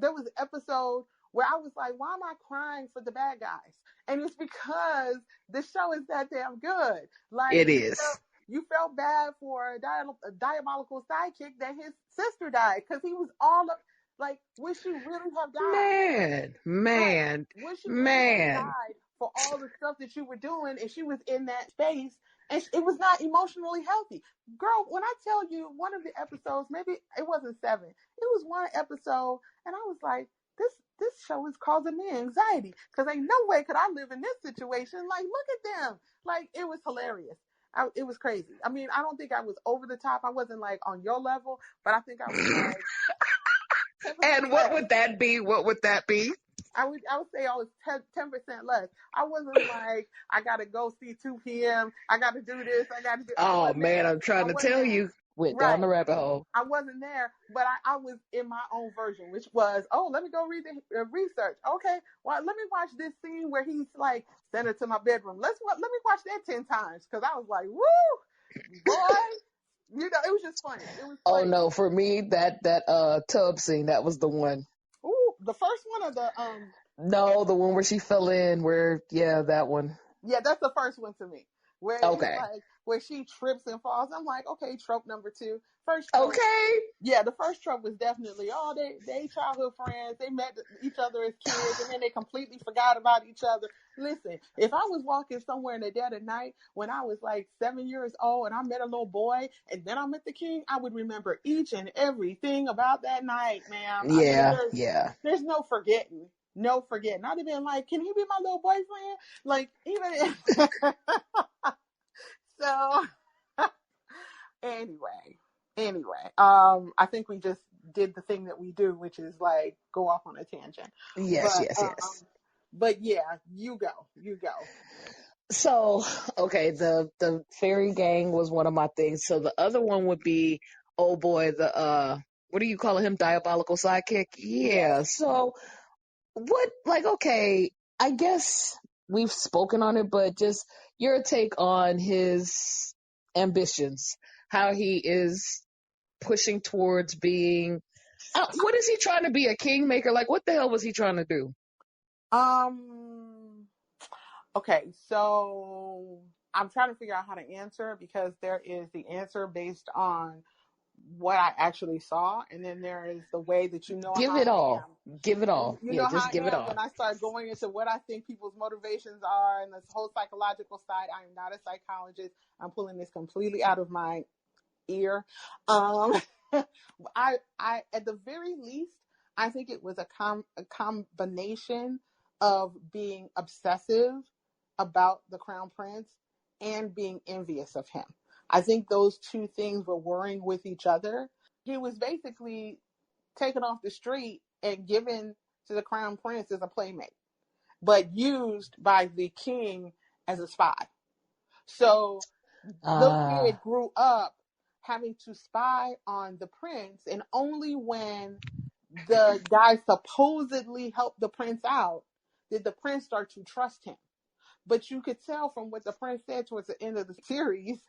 an episode where I was like, why am I crying for the bad guys? And it's because the show is that damn good. Like It is. you felt bad for a diabolical sidekick that his sister died, because he was all up. Like, would she really have died? Man, Right. man, Would she really have man. died for all the stuff that you were doing if she was in that space? And it was not emotionally healthy. Girl, when I tell you one of the episodes, maybe it wasn't 7, it was one episode, and I was like, this show is causing me anxiety, because ain't no way could I live in this situation. Like, look at them. Like, it was hilarious. It was crazy. I mean, I don't think I was over the top. I wasn't like on your level, but I think I was like 10% And what less. would that be? What would that be? I would say I was 10% less. I wasn't like, I gotta go see 2 p.m. I gotta do this. I gotta do. I Oh wasn't man, there. I'm I trying to wasn't tell there. you. Went down Right. the rabbit hole. I wasn't there, but I was in my own version, which was, oh, let me go read the research. Okay, well, let me watch this scene where he's like, send her to my bedroom. Let me watch that 10 times, because I was like, woo, boy, it was just funny. It was Oh funny. no, for me that tub scene, that was the one. Ooh, the first one of the No, the one where she fell in, that one. Yeah, that's the first one to me. Where he's Okay. like, where she trips and falls. I'm like, okay, trope number 2. First trope. Okay. Yeah, the first trope was definitely, oh, they childhood friends. They met each other as kids, and then they completely forgot about each other. Listen, if I was walking somewhere in the dead of night when I was like 7 years old and I met a little boy and then I met the king, I would remember each and everything about that night, ma'am. I mean, Yeah, yeah. there's no forgetting. No forgetting. I'd have been like, can he be my little boyfriend? Like, even if... So anyway, I think we just did the thing that we do, which is like go off on a tangent. Yes, But yes, yes. but yeah, you go. So, okay, the fairy gang was one of my things. So the other one would be, oh boy, the what are you calling him? Diabolical sidekick? Yes. Yeah. So what, like, okay, I guess we've spoken on it, but just your take on his ambitions, how he is pushing towards being, what is he trying to be, a kingmaker? Like, what the hell was he trying to do? Um. Okay, so I'm trying to figure out how to answer, because there is the answer based on what I actually saw, and then there is the way that Give how it I all. am. Give it And all. you Yeah, know how just I give it am all. when I start going into what I think people's motivations are and this whole psychological side. I am not a psychologist. I'm pulling this completely out of my ear. Um, I at the very least, I think it was a combination of being obsessive about the crown prince and being envious of him. I think those two things were warring with each other. He was basically taken off the street and given to the crown prince as a playmate, but used by the king as a spy. So little kid grew up having to spy on the prince, and only when the guy supposedly helped the prince out did the prince start to trust him. But you could tell from what the prince said towards the end of the series,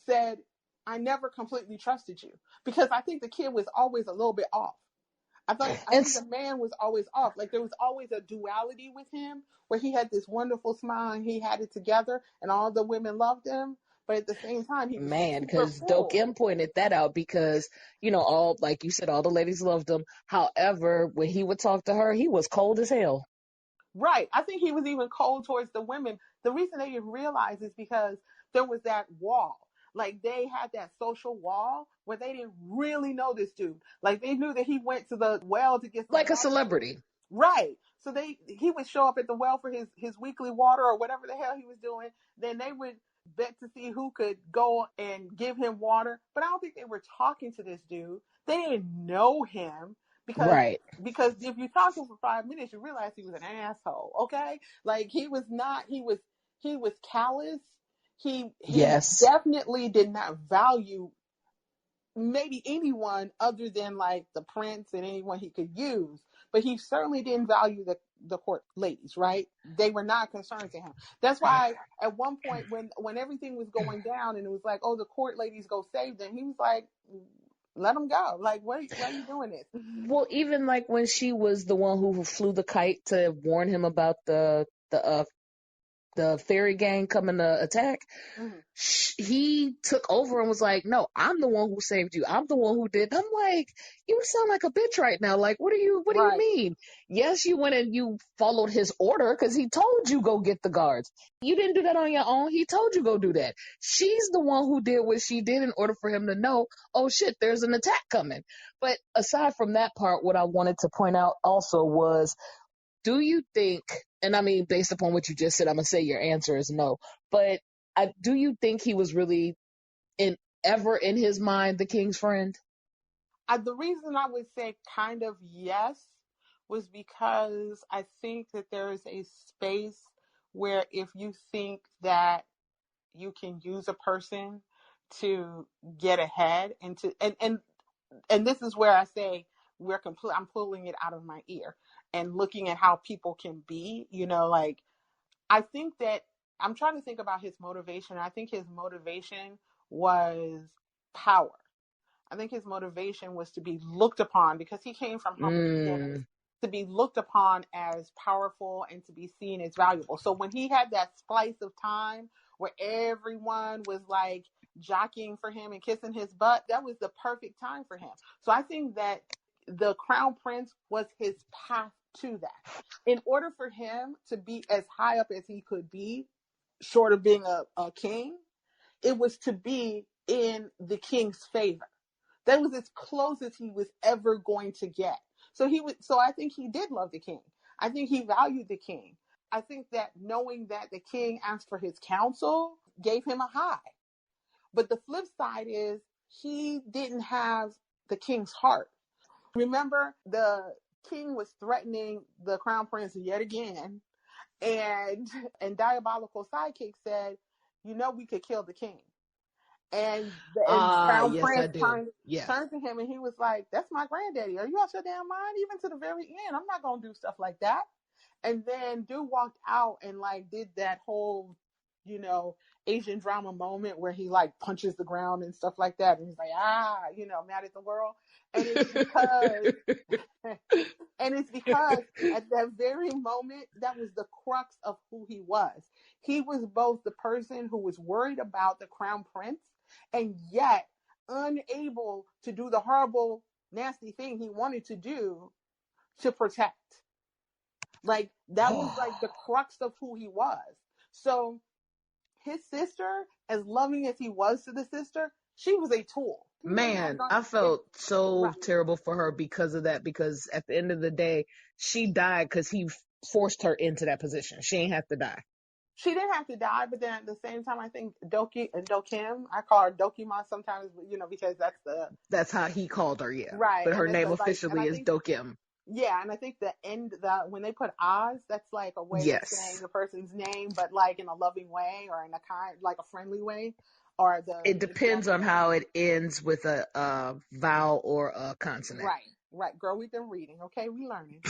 said, I never completely trusted you. Because I think the kid was always a little bit off. I think the man was always off. Like there was always a duality with him where he had this wonderful smile and he had it together and all the women loved him. But at the same time, he was because Doak M pointed that out because, you know, all, like you said, all the ladies loved him. However, when he would talk to her, he was cold as hell. Right. I think he was even cold towards the women. The reason they didn't realize is because there was that wall. Like they had that social wall where they didn't really know this dude. Like they knew that he went to the well to get some like water. A celebrity. Right. So he would show up at the well for his weekly water or whatever the hell he was doing. Then they would bet to see who could go and give him water. But I don't think they were talking to this dude. They didn't know him because if you talk to him for 5 minutes, you realize he was an asshole. Okay, like he was callous. He definitely did not value maybe anyone other than like the prince and anyone he could use, but he certainly didn't value the court ladies, right? They were not concerned to him. That's why at one point when everything was going down and it was like, oh, the court ladies go save them, he was like, let them go. Like, why are you doing this? Well, even like when she was the one who flew the kite to warn him about the fairy gang coming to attack, he took over and was like, no, I'm the one who saved you. I'm the one who did. I'm like, you sound like a bitch right now. Like, what do you mean? Yes, you went and you followed his order because he told you go get the guards. You didn't do that on your own. He told you go do that. She's the one who did what she did in order for him to know, oh shit, there's an attack coming. But aside from that part, what I wanted to point out also was, do you think, and I mean, based upon what you just said, I'm going to say your answer is no, but do you think he was really ever in his mind the king's friend? The reason I would say kind of yes was because I think that there is a space where if you think that you can use a person to get ahead and this is where I say I'm pulling it out of my ear and looking at how people can be, like I think that I'm trying to think about his motivation. I think his motivation was power. I think his motivation was to be looked upon because he came from humble beginnings, to be looked upon as powerful and to be seen as valuable. So when he had that slice of time where everyone was like jockeying for him and kissing his butt, that was the perfect time for him. So I think that the crown prince was his path to that. In order for him to be as high up as he could be, short of being a king, it was to be in the king's favor. That was as close as he was ever going to get. So I think he did love the king. I think he valued the king. I think that knowing that the king asked for his counsel gave him a high. But the flip side is he didn't have the king's heart. Remember, the king was threatening the crown prince yet again, and diabolical sidekick said, we could kill the king. And crown prince turned to him and he was like, that's my granddaddy. Are you out your damn mind? Even to the very end, I'm not gonna do stuff like that. And then dude walked out and like did that whole Asian drama moment where he like punches the ground and stuff like that, and he's like, mad at the world. And it's because at that very moment, that was the crux of who he was. He was both the person who was worried about the crown prince and yet unable to do the horrible, nasty thing he wanted to do to protect. Like that was like the crux of who he was. So his sister, as loving as he was to the sister, she was a tool. Man, I felt so terrible for her because of that, because at the end of the day, she died because he forced her into that position. She ain't have to die. She didn't have to die, but then at the same time, I think Dokim, I call her Dokima sometimes, because That's how he called her, yeah. right. But her And it's name like, and officially I is think, Dokim. yeah, and I think when they put Oz, that's like a way of saying Yes. the person's name, but like in a loving way or in a like a friendly way, or It the depends gentleman. on how it ends with a vowel or a consonant. Right. Girl, we've been reading, okay? We learning.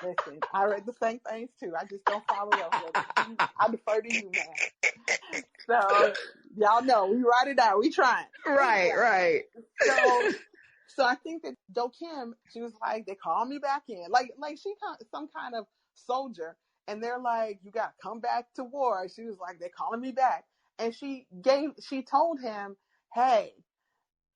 Listen, I read the same things too. I just don't follow up with it. I defer to you, man. So y'all know we write it out. We trying. Right. So I think that Do Kim, she was like, they call me back in, like she some kind of soldier, and they're like, you got to come back to war. She was like, they calling me back, and she told him, hey,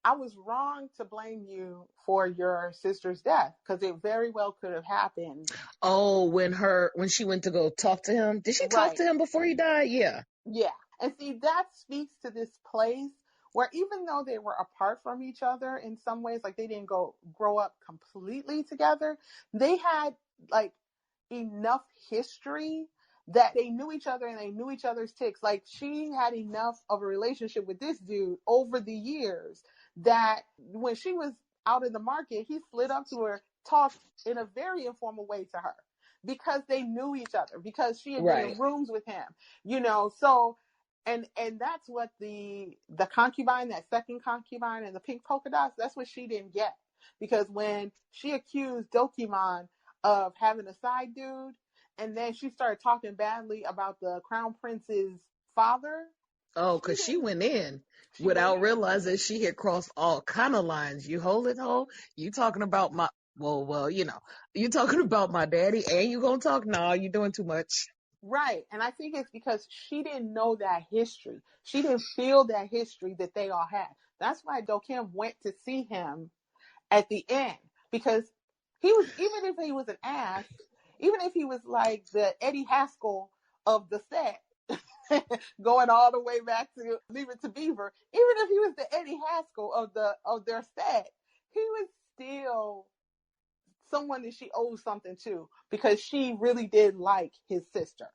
I was wrong to blame you for your sister's death because it very well could have happened. Oh, when she went to go talk to him, did she talk Right. to him before he died? Yeah. Yeah. And see, that speaks to this place where even though they were apart from each other in some ways, like they didn't grow up completely together, they had like enough history that they knew each other and they knew each other's ticks. Like she had enough of a relationship with this dude over the years that when she was out in the market, he slid up to her, talked in a very informal way to her because they knew each other, because she had been in rooms with him, so and that's what the concubine, that second concubine and the pink polka dots, that's what she didn't get. Because when she accused Dokimon of having a side dude, and then she started talking badly about the crown prince's father. Oh, because she went in without realizing she had crossed all kind of lines. You hold it, ho. You talking about my, well, you talking about my daddy and you gonna talk? No, you doing too much. Right. And I think it's because she didn't know that history. She didn't feel that history that they all had. That's why Do Kim went to see him at the end, because he was, even if he was an ass, even if he was like the Eddie Haskell of the set, going all the way back to Leave It to Beaver, even if he was the Eddie Haskell of their set, he was still someone that she owes something to, because she really did like his sister.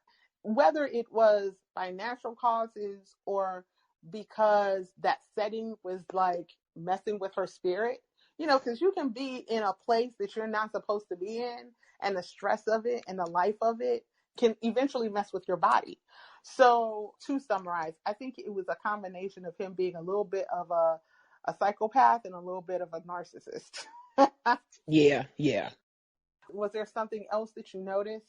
Whether it was by natural causes or because that setting was like messing with her spirit, because you can be in a place that you're not supposed to be in, and the stress of it and the life of it can eventually mess with your body. So to summarize, I think it was a combination of him being a little bit of a psychopath and a little bit of a narcissist. Yeah. Was there something else that you noticed?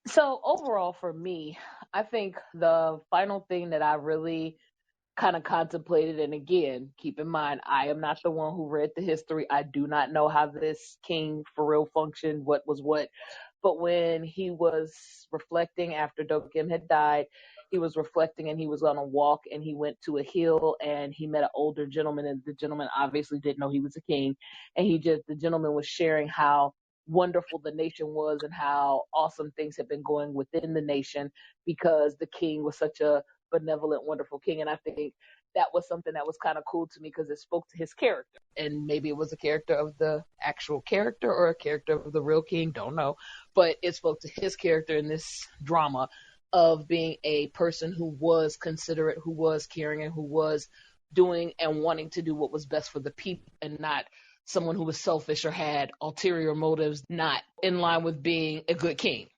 So overall for me, I think the final thing that I really kind of contemplated, and again, keep in mind, I am not the one who read the history. I do not know how this king for real functioned, what was what. But when he was reflecting after Dokim had died, he was reflecting and he was on a walk and he went to a hill and he met an older gentleman, and the gentleman obviously didn't know he was a king. And the gentleman was sharing how wonderful the nation was and how awesome things had been going within the nation because the king was such a benevolent, wonderful king. And I think that was something that was kind of cool to me because it spoke to his character. And maybe it was a character of the actual character or a character of the real king, don't know. But it spoke to his character in this drama of being a person who was considerate, who was caring, and who was doing and wanting to do what was best for the people, and not someone who was selfish or had ulterior motives, not in line with being a good king.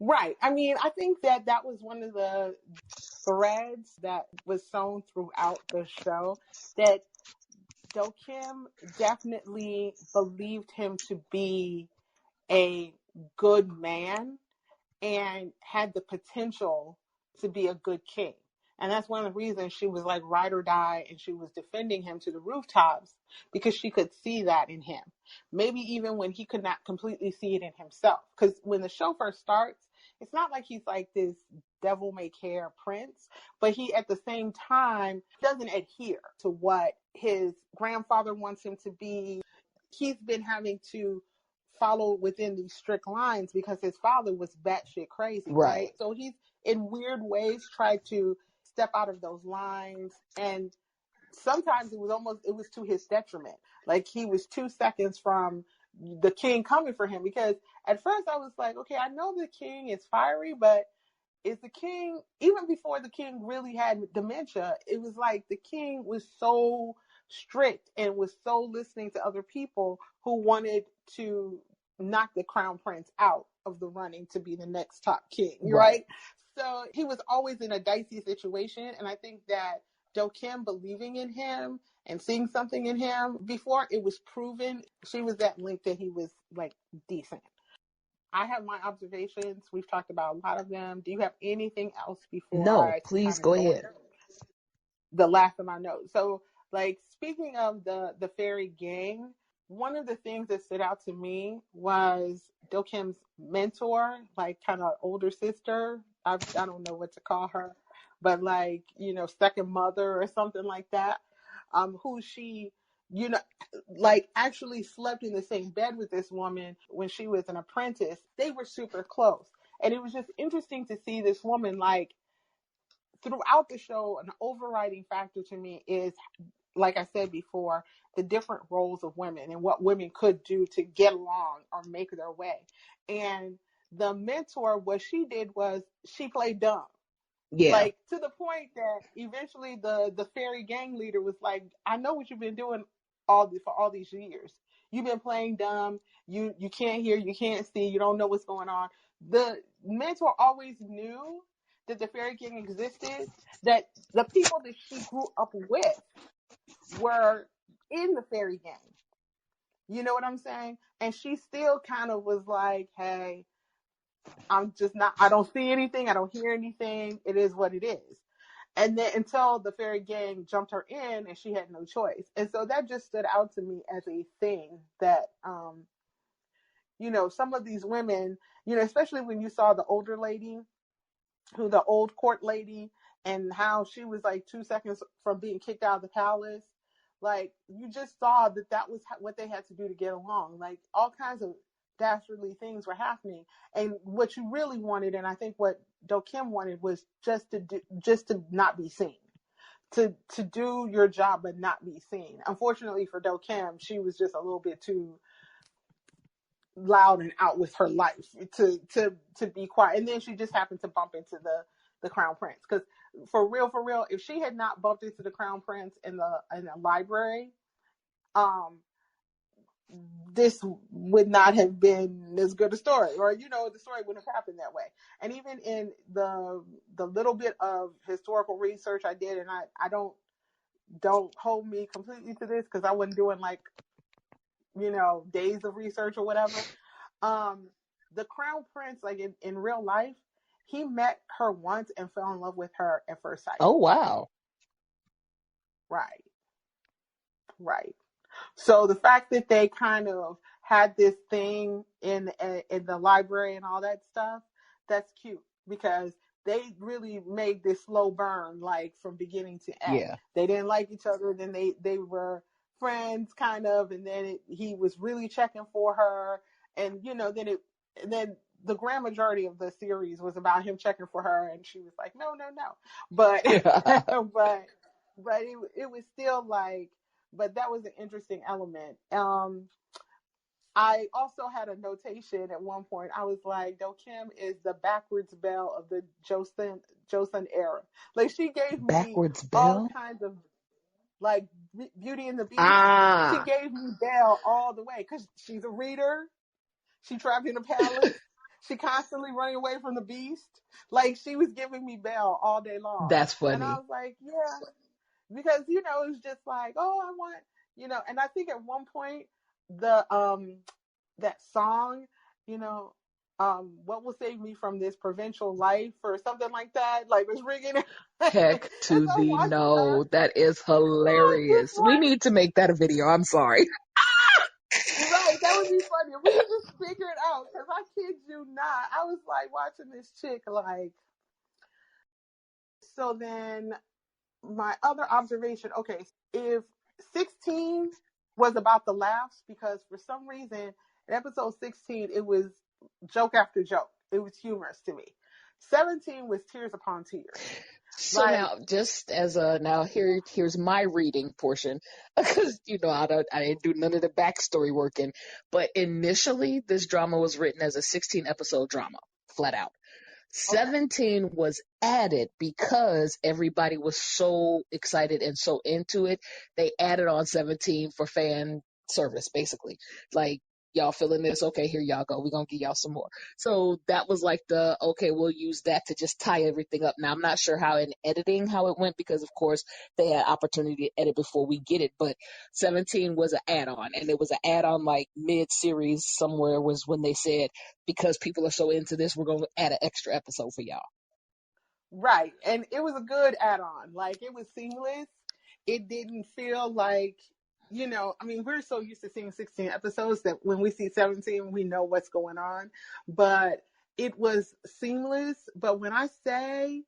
Right. I mean, I think that was one of the threads that was sewn throughout the show, that Do Kim definitely believed him to be a good man and had the potential to be a good king. And that's one of the reasons she was like ride or die, and she was defending him to the rooftops, because she could see that in him. Maybe even when he could not completely see it in himself. Because when the show first starts, it's not like he's like this devil may care prince, but he at the same time doesn't adhere to what his grandfather wants him to be. He's been having to follow within these strict lines because his father was batshit crazy, right? So he's in weird ways tried to step out of those lines, and sometimes it was to his detriment. Like he was 2 seconds from the king coming for him, because at first I was like, okay, I know the king is fiery, but is the king, even before the king really had dementia, it was like the king was so strict and was so listening to other people who wanted to knock the crown prince out of the running to be the next top king, right? So he was always in a dicey situation. And I think that Do Kim believing in him and seeing something in him before it was proven, she was that link that he was like decent. I have my observations. We've talked about a lot of them. Do you have anything else before No, I please kind of go go ahead. into the last of my notes? So, like, speaking of the fairy gang, one of the things that stood out to me was Do Kim's mentor, like kind of older sister. I don't know what to call her, but like, second mother or something like that, who she, you know, like actually slept in the same bed with this woman when she was an apprentice. They were super close. And it was just interesting to see this woman, like, throughout the show, an overriding factor to me is, like I said before, the different roles of women and what women could do to get along or make their way. And the mentor, what she did was she played dumb. Yeah. Like, to the point that eventually the fairy gang leader was like, I know what you've been doing for all these years. You've been playing dumb. You can't hear, you can't see, you don't know what's going on. The mentor always knew that the fairy gang existed, that the people that she grew up with were in the fairy gang. You know what I'm saying? And she still kind of was like, hey, I'm just not, I don't see anything, I don't hear anything. It is what it is. And then until the fairy gang jumped her in and she had no choice. And so that just stood out to me as a thing that, some of these women, especially when you saw the older lady, the old court lady, and how she was like 2 seconds from being kicked out of the palace. Like, you just saw that was what they had to do to get along. Like, all kinds of dastardly things were happening. And what you really wanted, and I think what Do Kim wanted, was just to not be seen. To do your job but not be seen. Unfortunately for Do Kim, she was just a little bit too loud and out with her life to be quiet. And then she just happened to bump into the crown prince, because for real, if she had not bumped into the crown prince in the library, this would not have been as good a story, or the story wouldn't have happened that way. And even in the little bit of historical research I did, and I don't hold me completely to this because I wasn't doing like days of research or whatever. The crown prince, like in real life, he met her once and fell in love with her at first sight. Oh, wow. Right. So the fact that they kind of had this thing in the library and all that stuff, that's cute, because they really made this slow burn, like from beginning to end. Yeah. They didn't like each other, then they were friends kind of, and then he was really checking for her, and then the grand majority of the series was about him checking for her, and she was like, no, but but it was still like, but that was an interesting element. I also had a notation at one point. I was like, Do Kim is the backwards Belle of the Joseon era. Like, she gave me Backwards all Belle? kinds of, like, Beauty and the Beast. Ah. She gave me Belle all the way, because she's a reader. She trapped in a palace. She constantly running away from the beast. Like, she was giving me Belle all day long. That's funny. And I was like, yeah. Because, it was just like, oh, I want, and I think at one point that song, what will save me from this provincial life or something like that, like, was ringing. Heck to the no. That is hilarious. Like, we need to make that a video. I'm sorry. Right, that would be funny. We could just figure it out, because I kid you not, I was like watching this chick, like. So then my other observation, okay, if 16 was about the laughs, because for some reason in episode 16 it was joke after joke, it was humorous to me. 17 was tears upon tears. So now, just as here's my reading portion, because I didn't do none of the backstory working, but initially this drama was written as a 16 episode drama, flat out. 17 was added because everybody was so excited and so into it. They added on 17 for fan service, basically. Like, y'all feeling this? Okay, here y'all go. We're going to give y'all some more. So that was like okay, we'll use that to just tie everything up. Now, I'm not sure how in editing, how it went, because of course they had opportunity to edit before we get it, but 17 was an add-on, and it was an add-on like mid-series somewhere was when they said, because people are so into this, we're going to add an extra episode for y'all. Right. And it was a good add-on. Like, it was seamless. It didn't feel like, I mean, we're so used to seeing 16 episodes that when we see 17, we know what's going on. But it was seamless. But when I say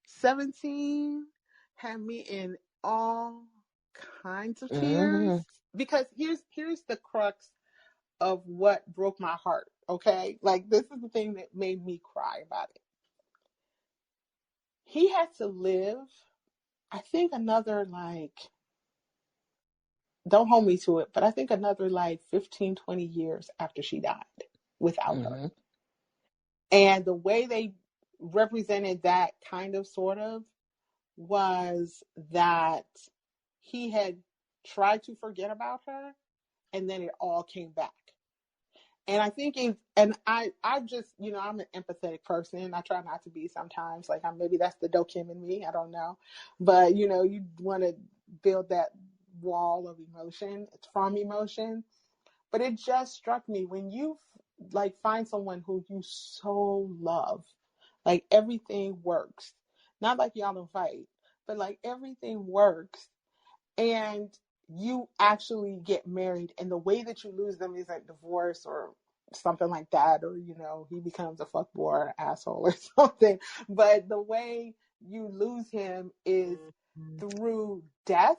17 had me in all kinds of tears, because here's the crux of what broke my heart, okay? Like, this is the thing that made me cry about it. He had to live, I think, another, like, don't hold me to it, but I think another, like, 15, 20 years after she died without her. And the way they represented that kind of, sort of, was that he had tried to forget about her, and then it all came back. And I think I just, I'm an empathetic person. I try not to be sometimes. Like, maybe that's the Dokim in me. I don't know. But, you want to build that wall of emotion. It's from emotion. But it just struck me when you, like, find someone who you so love, like, everything works. Not like y'all don't fight, but, like, everything works. And you actually get married, and the way that you lose them isn't divorce or something like that, or he becomes a fuckboy or asshole or something, but the way you lose him is through death,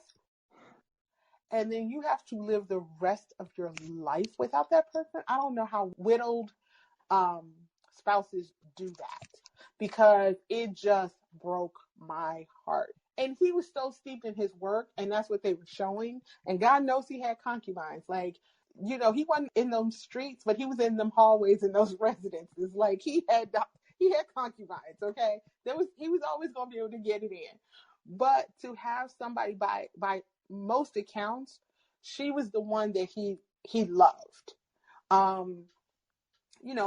and then you have to live the rest of your life without that person. I don't know how widowed spouses do that, because it just broke my heart. And he was so steeped in his work, and that's what they were showing. And God knows he had concubines. Like, he wasn't in those streets, but he was in them hallways in those residences. Like, he had concubines. Okay, he was always going to be able to get it in. But to have somebody, by most accounts, she was the one that he loved.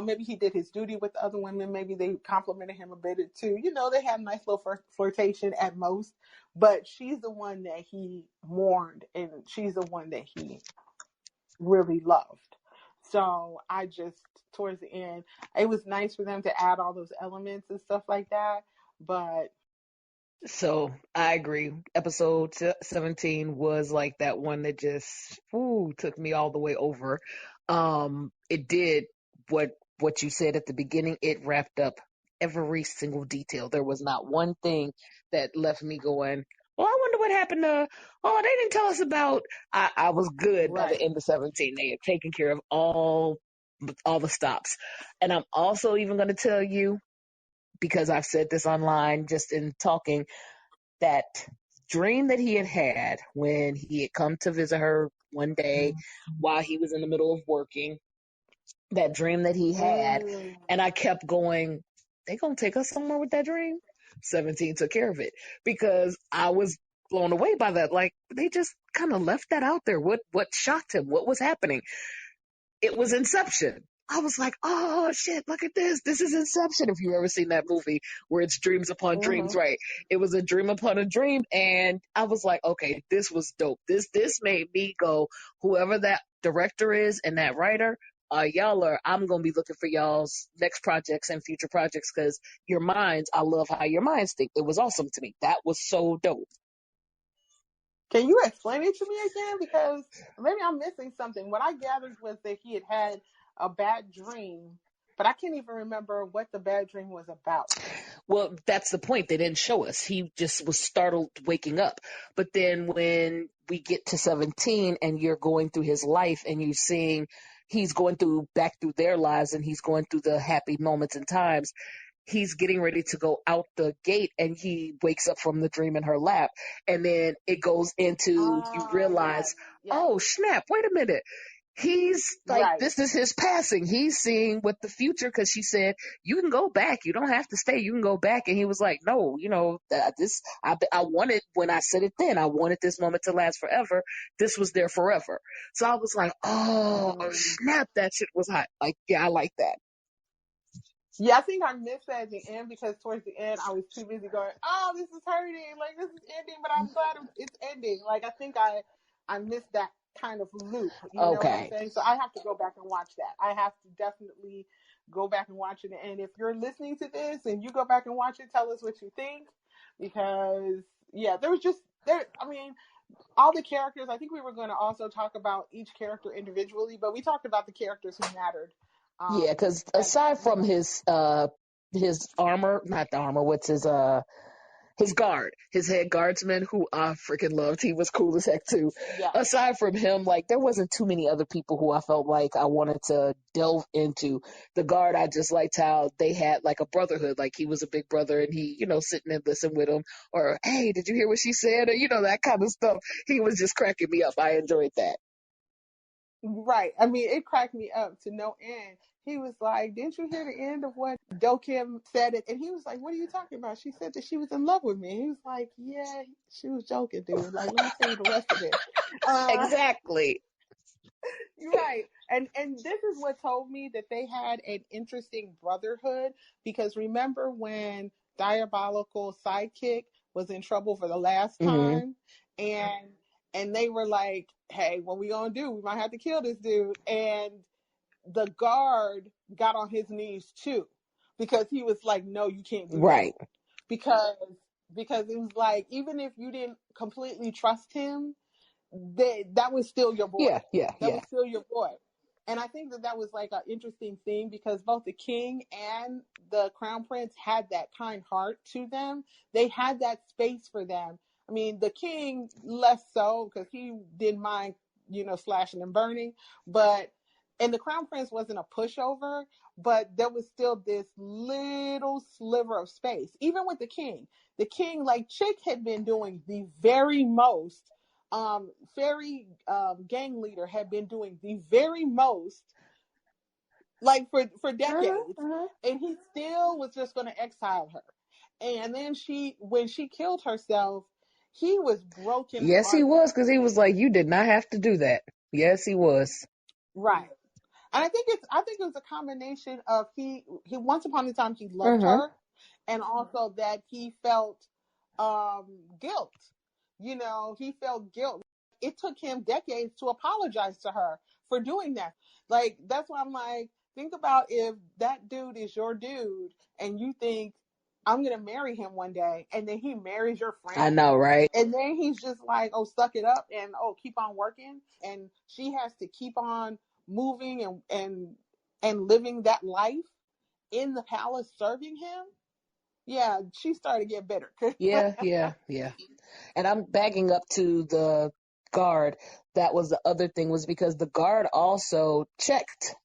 Maybe he did his duty with the other women. Maybe they complimented him a bit or two. They had a nice little flirtation at most. But she's the one that he mourned, and she's the one that he really loved. So I just, towards the end, it was nice for them to add all those elements and stuff like that. But so I agree. Episode 17 was like that one that just took me all the way over. It did what you said at the beginning. It wrapped up every single detail. There was not one thing that left me going, well, I wonder what happened to, they didn't tell us about. I was good by the end of 17. They had taken care of all the stops. And I'm also even going to tell you, because I've said this online just in talking, that dream that he had when he had come to visit her one day while he was in the middle of working, that dream that he had, and I kept going, they gonna take us somewhere with that dream? 17 took care of it, because I was blown away by that. Like, they just kind of left that out there. What shocked him? What was happening? It was Inception. I was like, oh shit, look at this. This is Inception. If you've ever seen that movie where it's dreams upon dreams, right? It was a dream upon a dream. And I was like, okay, this was dope. This made me go, whoever that director is and that writer, I'm going to be looking for y'all's next projects and future projects, because your minds, I love how your minds think. It was awesome to me. That was so dope. Can you explain it to me again? Because maybe I'm missing something. What I gathered was that he had a bad dream, but I can't even remember what the bad dream was about. Well, that's the point. They didn't show us. He just was startled waking up. But then when we get to 17 and you're going through his life and you're seeing he's going back through their lives, and he's going through the happy moments and times, he's getting ready to go out the gate, and he wakes up from the dream in her lap. And then it goes into, you realize, oh snap, wait a minute. he's like, Right. this is his passing. He's seeing what the future, because she said, you can go back. You don't have to stay. You can go back. And he was like, no, I wanted, when I said it then, I wanted this moment to last forever. This was there forever. So I was like, oh, snap, that shit was hot. Like, yeah, I like that. Yeah, I think I missed that at the end because towards the end I was too busy going, oh, this is hurting, like this is ending, but I'm glad it's ending. Like I think I missed that kind of loop. You know what I'm saying? So I have to go back and watch that. I have to definitely go back and watch it. And if you're listening to this and you go back and watch it, tell us what you think. Because yeah, there was just there. I mean, all the characters. I think we were going to also talk about each character individually, but we talked about the characters who mattered. Yeah, because aside from his armor, not the armor, what's his guard, his head guardsman, who I freaking loved. He was cool as heck too. Yeah. Aside from him, like, there wasn't too many other people who I felt like I wanted to delve into. The guard, I just liked how they had like a brotherhood. Like, he was a big brother and he, sitting and listening with him, or, hey, did you hear what she said? Or, that kind of stuff. He was just cracking me up. I enjoyed that. Right. I mean, it cracked me up to no end. He was like, didn't you hear the end of what Do Kim said? And he was like, what are you talking about? She said that she was in love with me. He was like, yeah, she was joking, dude. Like, let me tell you the rest of it. Exactly. You're right. And this is what told me that they had an interesting brotherhood, because remember when Diabolical Sidekick was in trouble for the last time, and they were like, hey, what we gonna do? We might have to kill this dude. And the guard got on his knees too, because he was like, no, you can't do that. Because it was like, even if you didn't completely trust him, that was still your boy. That was still your boy. And I think that was like an interesting thing, because both the king and the crown prince had that kind heart to them. They had that space for them. I mean, the king less so, because he didn't mind, slashing and burning. And the crown prince wasn't a pushover, but there was still this little sliver of space. Even with the king, like, Chick had been doing the very most. Fairy gang leader had been doing the very most, like, for decades, and he still was just going to exile her. And then when she killed herself, he was broken. Yes, he was, because he was like, you did not have to do that. Yes, he was. Right. And I think it was a combination of he once upon a time he loved her, and also that he felt guilt. He felt guilt. It took him decades to apologize to her for doing that. Like, that's why I'm like, think about if that dude is your dude and you think, I'm going to marry him one day, and then he marries your friend. I know, right? And then he's just like, oh, suck it up and, oh, keep on working. And she has to keep on moving and living that life in the palace serving him. Yeah, she started to get bitter. Yeah. And I'm backing up to the guard. That was the other thing, was because the guard also checked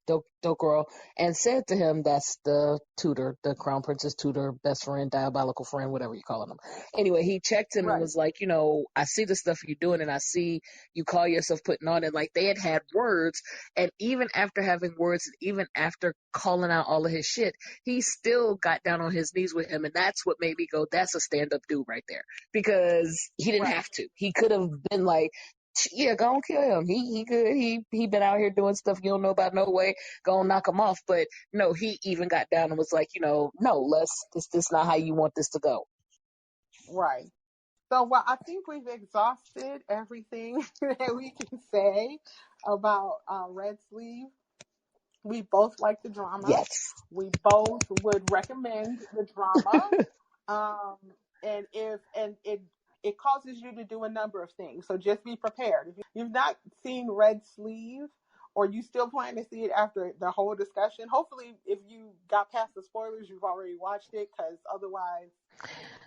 Dokuro and said to him, that's the tutor, the crown prince's tutor, best friend, diabolical friend, whatever you calling him. Anyway, he checked him and was like, I see the stuff you're doing, and I see you call yourself putting on it. Like, they had words, and even after having words, and even after calling out all of his shit, he still got down on his knees with him, and that's what made me go, that's a stand-up dude right there. Because he didn't have to. He could have been like, yeah, go and kill him. He good. He been out here doing stuff you don't know about, no way. Go and knock him off. But no, he even got down and was like, no, this not how you want this to go. Right. So, well, I think we've exhausted everything that we can say about Red Sleeve. We both like the drama. Yes. We both would recommend the drama. And it causes you to do a number of things. So just be prepared. If you've not seen Red Sleeve, or you still plan to see it after the whole discussion, hopefully if you got past the spoilers, you've already watched it, because otherwise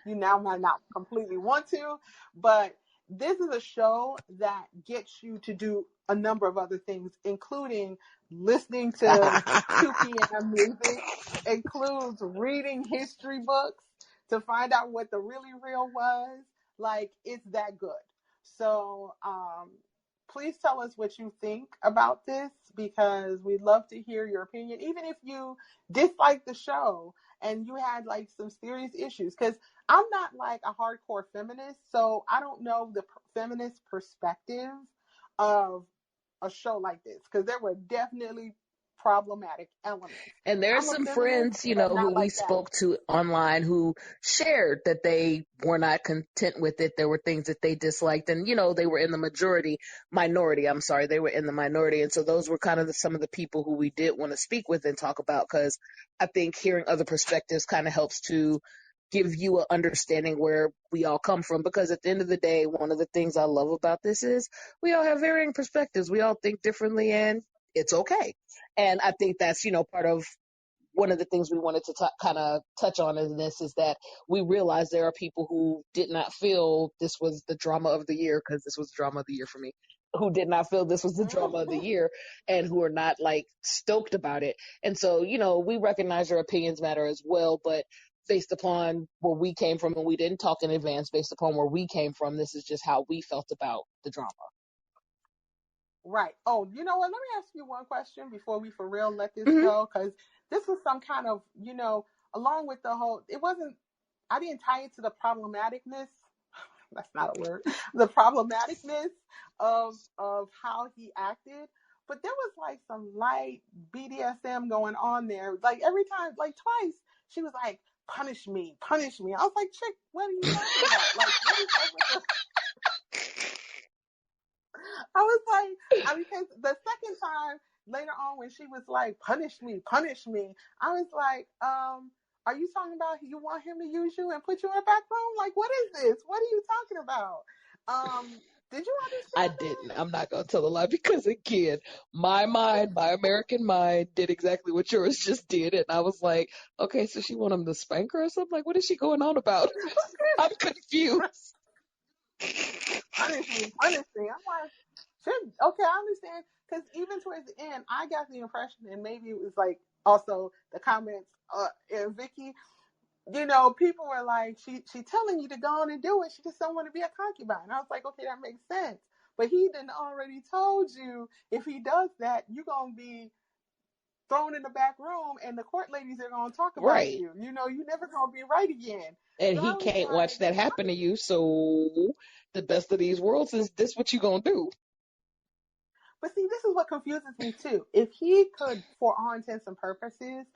you now might not completely want to. But this is a show that gets you to do a number of other things, including listening to 2 p.m. music, includes reading history books to find out what the really real was. Like, it's that good. So please tell us what you think about this, because we'd love to hear your opinion, even if you dislike the show and you had like some serious issues, because I'm not like a hardcore feminist, so I don't know the feminist perspective of a show like this, because there were definitely problematic elements. And there's I'm a some feminist, friends, but who not we like that. spoke to online who shared that they were not content with it. There were things that they disliked, and they were in the minority. I'm sorry, they were in the minority, and so those were kind of some of the people who we did want to speak with and talk about, because I think hearing other perspectives kind of helps to give you an understanding where we all come from. Because at the end of the day, one of the things I love about this is we all have varying perspectives. We all think differently, and it's okay. And I think that's, part of one of the things we wanted to kind of touch on in this, is that we realize there are people who did not feel this was the drama of the year, because this was the drama of the year for me, who did not feel this was the drama of the year, and who are not like stoked about it. And so, we recognize your opinions matter as well, but based upon where we came from, and we didn't talk in advance, based upon where we came from, this is just how we felt about the drama. Right. Oh, you know what? Let me ask you one question before we for real let this Mm-hmm. go, because this was some kind of, along with the whole, I didn't tie it to the problematicness. That's not a word. The problematicness of how he acted. But there was like some light BDSM going on there. Like every time, like twice, she was like, punish me, punish me. I was like, chick, what are you talking about? Like, what is up with the I was like, because the second time later on when she was like, punish me, I was like, are you talking about you want him to use you and put you in a back room? Like, what is this? What are you talking about? Did you I understand that? didn't. I'm not going to tell a lie, because again, my mind, my American mind, did exactly what yours just did, and I was like, okay, so she want him to spank her or something? Like, what is she going on about? I'm confused. Punish me, punish me. I'm like, okay, I understand. Because even towards the end, I got the impression, and maybe it was like also the comments, and Vicky, people were like, she telling you to go on and do it. She just don't want to be a concubine. I was like, okay, that makes sense. But he done already told you if he does that, you're gonna be thrown in the back room, and the court ladies are gonna talk about Right. you. You never gonna be right again. And So he I was can't watch like, that happen to you, so the best of these worlds is this what you gonna do? but see, this is what confuses me too. If he could, for all intents and purposes,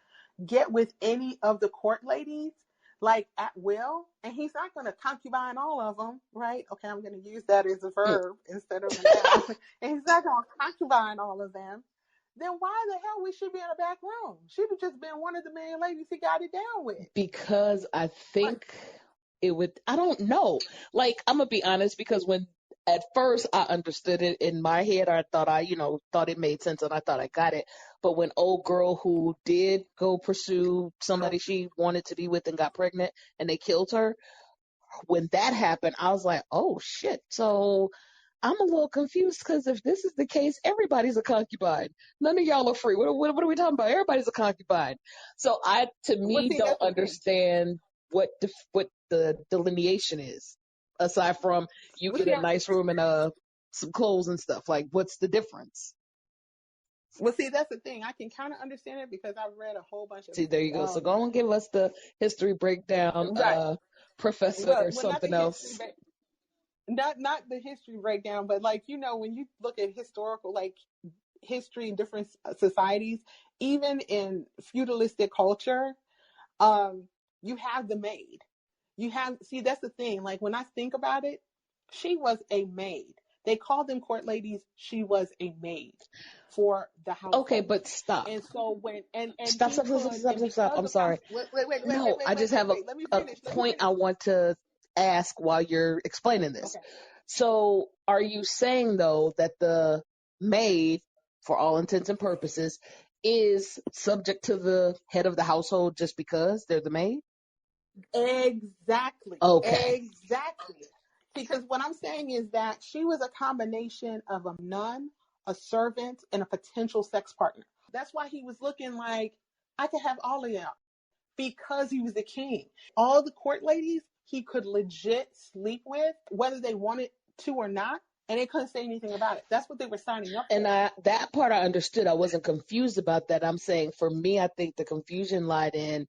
get with any of the court ladies, like at will, and he's not going to concubine all of them, right? Okay, I'm going to use that as a Mm. verb instead of a noun. And he's not going to concubine all of them. Then why the hell would she be in a back room? She'd have just been one of the main ladies he got it down with. Because I Like, think I don't know. Like, I'm gonna be honest, because when at first I understood it in my head, I thought thought it made sense, and I thought I got it. But when old girl who did go pursue somebody she wanted to be with and got pregnant, and they killed her, when that happened, I was like, oh shit. So I'm a little confused, because if this is the case, everybody's a concubine. None of y'all are free. What are we talking about? Everybody's a concubine. So to well, me, see, don't that's the thing. understand what the delineation is, aside from you Well, get see, a nice room and some clothes and stuff. Like, what's the difference? that's the thing. I can kind of understand it because I've read a whole bunch See, there you go. of So go and give us the history breakdown, right. professor, Well, or not the something history, else. but not the history breakdown, but like when you look at historical like history in different societies, even in feudalistic culture, um, you have the maid. You have that's the thing. Like when I think about it, she was a maid. They called them court ladies. She was a maid for the Okay, household. but stop. And so when Stop, he stop, stop, stop, could, stop, and stop, stop. because I'm of how sorry. wait No, I just have let me a finish. Let me point I finish. want to ask while you're explaining this. Okay. So, are you saying, though, that the maid, for all intents and purposes, is subject to the head of the household just because they're the maid? Exactly. Okay. Exactly. Because what I'm saying is that she was a combination of a nun, a servant, and a potential sex partner. That's why he was looking like, I could have all of them because he was the king. All the court ladies he could legit sleep with, whether they wanted to or not. and they couldn't say anything about it. That's what they were signing up And for. that part I understood. I wasn't confused about that. I'm saying for me, I think the confusion lied in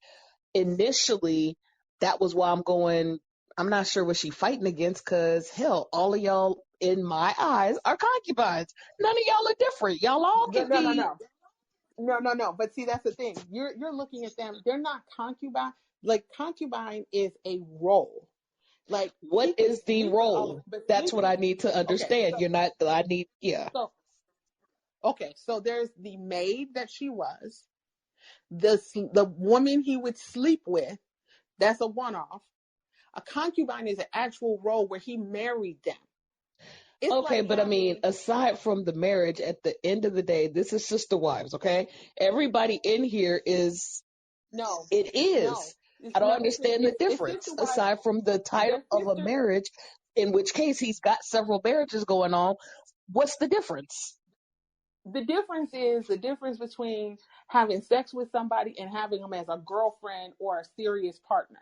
initially. That was why I'm going. I'm not sure what she fighting against, because hell, all of y'all in my eyes are concubines. None of y'all are different. Y'all all No, can no, no, be. no. No. But see, that's the thing. You're looking at them. They're not concubine. Like concubine is a role. Like What she could is the sleep with all of, role? but That's sleep what with. I need to Okay, understand. You're not. I need. Yeah. so okay, so there's the maid that she was, the woman he would sleep with. That's a one-off. A concubine is an actual role where he married them. It's Okay, like but I mean, having aside from the marriage, at the end of the day, this is sister wives, okay? Everybody in here is, no, it no, is. I don't no. understand the It's sister difference wives. aside from the title They're of a sister. marriage, in which case he's got several marriages going on. What's the difference? The difference is the difference between having sex with somebody and having them as a girlfriend or a serious partner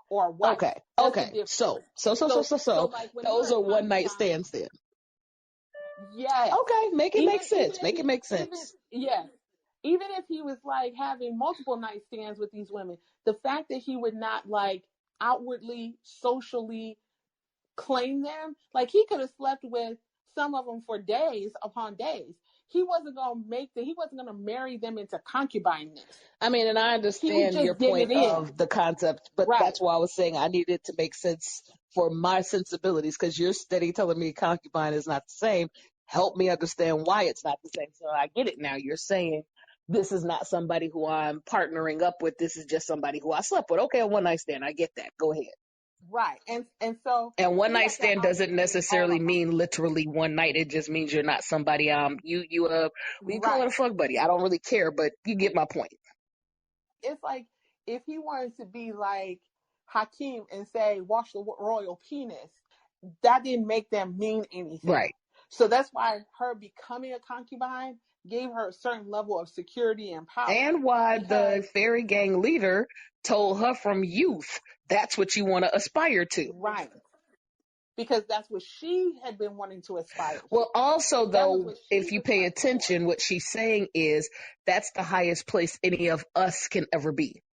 or a wife. Okay, That's the okay. difference. So, Like when you're those a are one night concubine, stands then. yes. Okay, make it make sense. Make it make Even sense. yes. Even if he was like having multiple night stands with these women, the fact that he would not like outwardly, socially claim them, like he could have slept with some of them for days upon days. He wasn't gonna he wasn't gonna marry them into concubineness. I mean, and I He was understand your just getting point it in. of the concept, but Right. that's why I was saying I needed to make sense for my sensibilities, because you're steady telling me concubine is not the same. Help me understand why it's not the same. So I get it now. You're saying this is not somebody who I'm partnering up with. This is just somebody who I slept with. Okay, a one night stand. I get that. Go ahead. Right. And so And one he night had that stand doesn't opportunity all necessarily along. mean literally one night. It just means you're not somebody we call it Right. a fuck buddy. I don't really care, but you get my point. It's like if he wanted to be like Hakeem and say, "Watch the royal penis," that didn't make them mean anything. Right. So that's why her becoming a concubine gave her a certain level of security and power. And why the Because, fairy gang leader told her from youth, that's what you want to aspire to. right, because that's what she had been wanting to aspire to. Well, also, That was though, what she if you was pay fighting for. attention, what she's saying is that's the highest place any of us can ever be.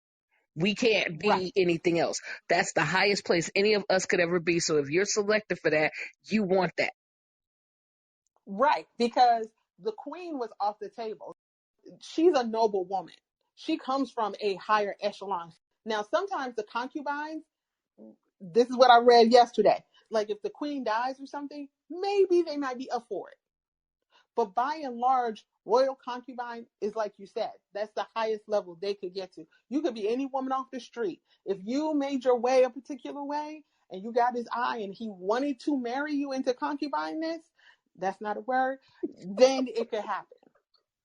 We can't Right, be anything else. That's the highest place any of us could ever be. So if you're selected for that, you want that. right, because the queen was off the table. She's a noble woman. She comes from a higher echelon. Now, sometimes the concubines, this is what I read yesterday. Like if the queen dies or something, maybe they might be up for it. But by and large, royal concubine is like you said, that's the highest level they could get to. You could be any woman off the street. If you made your way a particular way and you got his eye and he wanted to marry you into concubineness, that's not a word, then it could happen.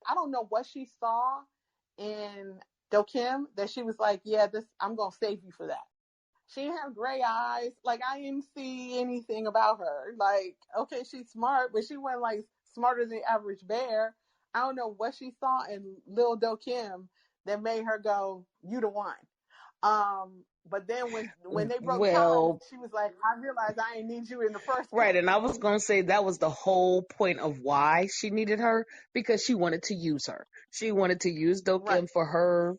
I don't know what she saw in Do Kim that she was like, yeah, this I'm gonna save you for that. She didn't have gray eyes. Like I didn't see anything about her. Like, okay, she's smart, but she wasn't like smarter than the average bear. I don't know what she saw in Lil Do Kim that made her go, "You the one." But then when they broke ties, Well, she was like, "I realized I ain't need you in the first right. place." And I was going to say that was the whole point of why she needed her, because she wanted to use her. She wanted to use Right, Dokim for her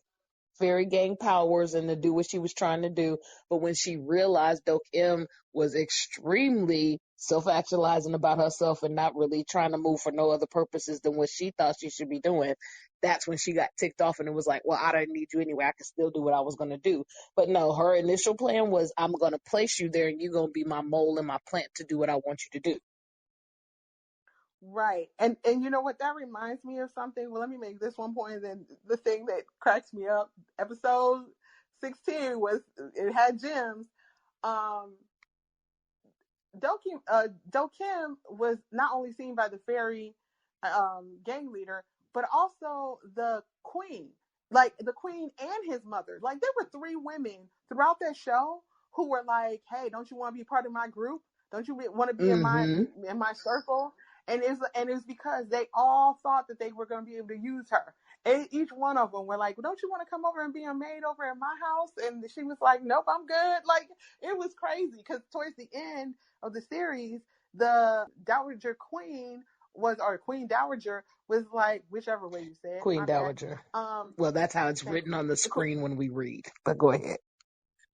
fairy gang powers and to do what she was trying to do. But when she realized Doke M was extremely self-actualizing about herself and not really trying to move for no other purposes than what she thought she should be doing, that's when she got ticked off and it was like, well, I don't need you anyway. I can still do what I was going to do. But no, her initial plan was, I'm going to place you there and you're going to be my mole and my plant to do what I want you to do. right. And you know what? That reminds me of something. Well, let me make this one point. And then the thing that cracks me up, episode 16 was it had gems. Um, Do Kim was not only seen by the fairy gang leader, but also the queen, like the queen and his mother. Like there were three women throughout that show who were like, "Hey, don't you want to be part of my group? Don't you want to be Mm-hmm. in my circle?" And it's because they all thought that they were going to be able to use her. And each one of them were like, well, "Don't you want to come over and be a maid over at my house?" And she was like, "Nope, I'm good." Like it was crazy because towards the end of the series, the Dowager Queen or Queen Dowager was like, whichever way you say it, Queen my bad. Dowager. Well, that's how it's written on the screen when we read. But go ahead.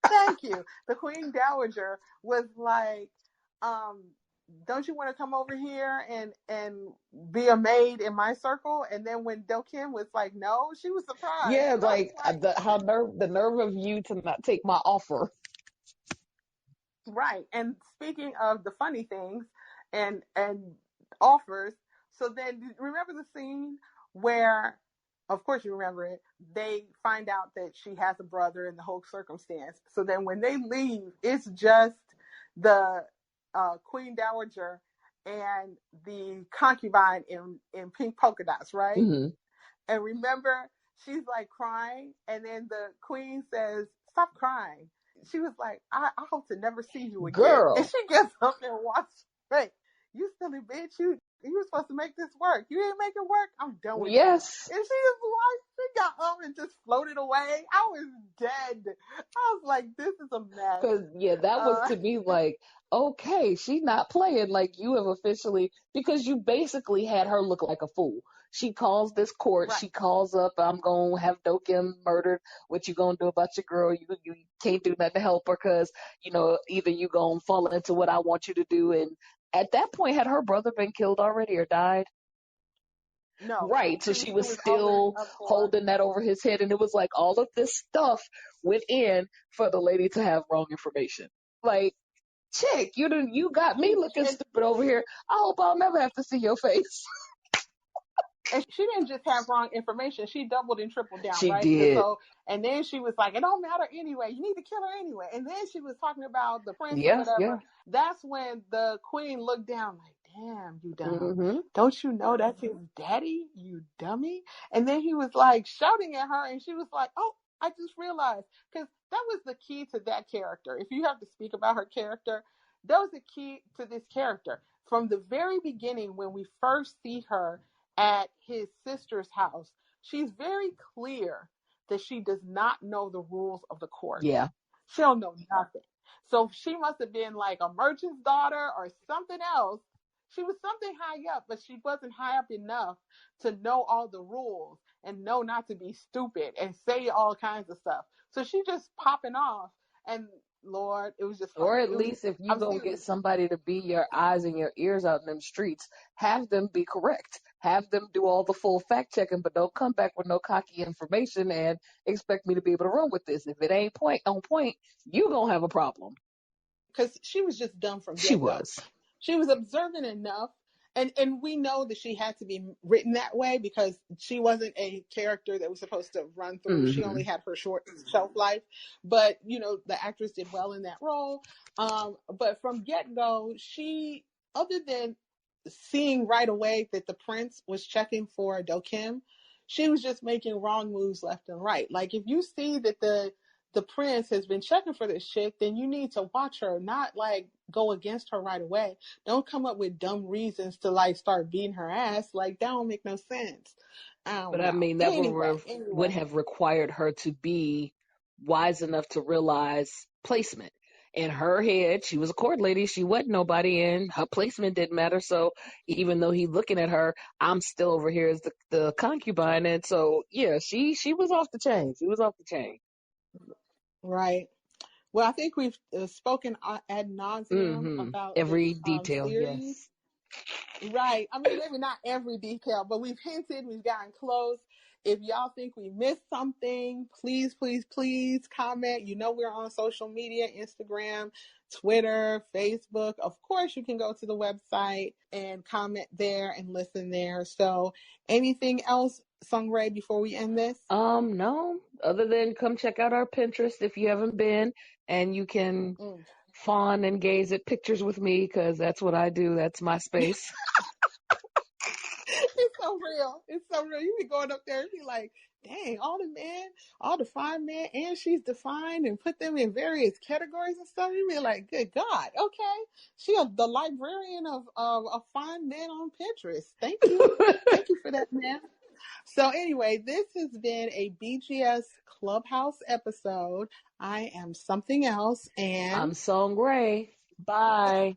Thank you. The Queen Dowager was like, don't you want to come over here and be a maid in my circle? And then when Do Kim was like, no, she was surprised. Yeah, like the nerve of you to not take my offer. Right. And speaking of the funny things and offers, so then remember the scene where, of course you remember it, they find out that she has a brother and the whole circumstance. So then when they leave, it's just the Queen Dowager and the concubine in pink polka dots, right? Mm-hmm. And remember, she's like crying, and then the queen says, stop crying. She was like, I hope to never see you again. Girl. And she gets up and walks away. You silly bitch, you were supposed to make this work. You didn't make it work. I'm done with you. Yes. And she got up and just floated away. I was dead. I was like, this is a mess. Because, yeah, that was to me like, okay, she's not playing. Like, you have officially, because you basically had her look like a fool. She calls this court. Right. She calls up, I'm going to have Do Kim murdered. What you going to do about your girl? You can't do nothing to help her because, either you going to fall into what I want you to do. And at that point, had her brother been killed already or died? No. Right. So she was still holding that over his head. And it was like all of this stuff went in for the lady to have wrong information. Like, chick, you got me looking stupid over here. I hope I'll never have to see your face. And she didn't just have wrong information. She doubled and tripled down, she right? Did. And then she was like, it don't matter anyway. You need to kill her anyway. And then she was talking about the prince or whatever. Yeah. That's when the queen looked down like, damn, you dumb. Mm-hmm. Don't you know that's his daddy, you dummy? And then he was like shouting at her, and she was like, oh, I just realized. Because that was the key to that character. If you have to speak about her character, that was the key to this character. From the very beginning, when we first see her at his sister's house, she's very clear that she does not know the rules of the court. Yeah. She don't know nothing. So she must have been like a merchant's daughter or something else. She was something high up, but she wasn't high up enough to know all the rules and know not to be stupid and say all kinds of stuff. So she just popping off, and Lord, it was just funny. Or at least if you gonna get somebody to be your eyes and your ears out in them streets, have them be correct. Have them do all the full fact checking, but don't come back with no cocky information and expect me to be able to run with this. If it ain't on point, you gonna have a problem. Because she was just dumb from get-go. She was observant enough, and we know that she had to be written that way because she wasn't a character that was supposed to run through. Mm-hmm. She only had her short shelf life, but the actress did well in that role. But from get-go, she, other than seeing right away that the prince was checking for Do Kim, she was just making wrong moves left and right. Like, if you see that the prince has been checking for this chick, then you need to watch her, not like go against her right away. Don't come up with dumb reasons to like start beating her ass. Like, that don't make no sense. But I mean, that would have required her to be wise enough to realize placement. In her head, she was a court lady. She wasn't nobody, and her placement didn't matter. So even though he's looking at her, I'm still over here as the concubine. And so, yeah, she was off the chain. She was off the chain. Right. Well, I think we've spoken ad nauseum about every this, detail. series. Yes. Right. I mean, maybe not every detail, but we've hinted, we've gotten close. If y'all think we missed something, please, please, please comment. We're on social media, Instagram, Twitter, Facebook. Of course, you can go to the website and comment there and listen there. So anything else, Song Rae, before we end this? No, other than come check out our Pinterest if you haven't been, and you can fawn and gaze at pictures with me, because that's what I do. That's my space. It's so real. It's so real. You be going up there and be like, dang, all the fine men, and she's defined and put them in various categories and stuff. You be like, good God, okay. She the librarian of fine men on Pinterest. Thank you. Thank you for that, man. So anyway, this has been a BGS Clubhouse episode. I am something else, and I'm Song Rae. Bye.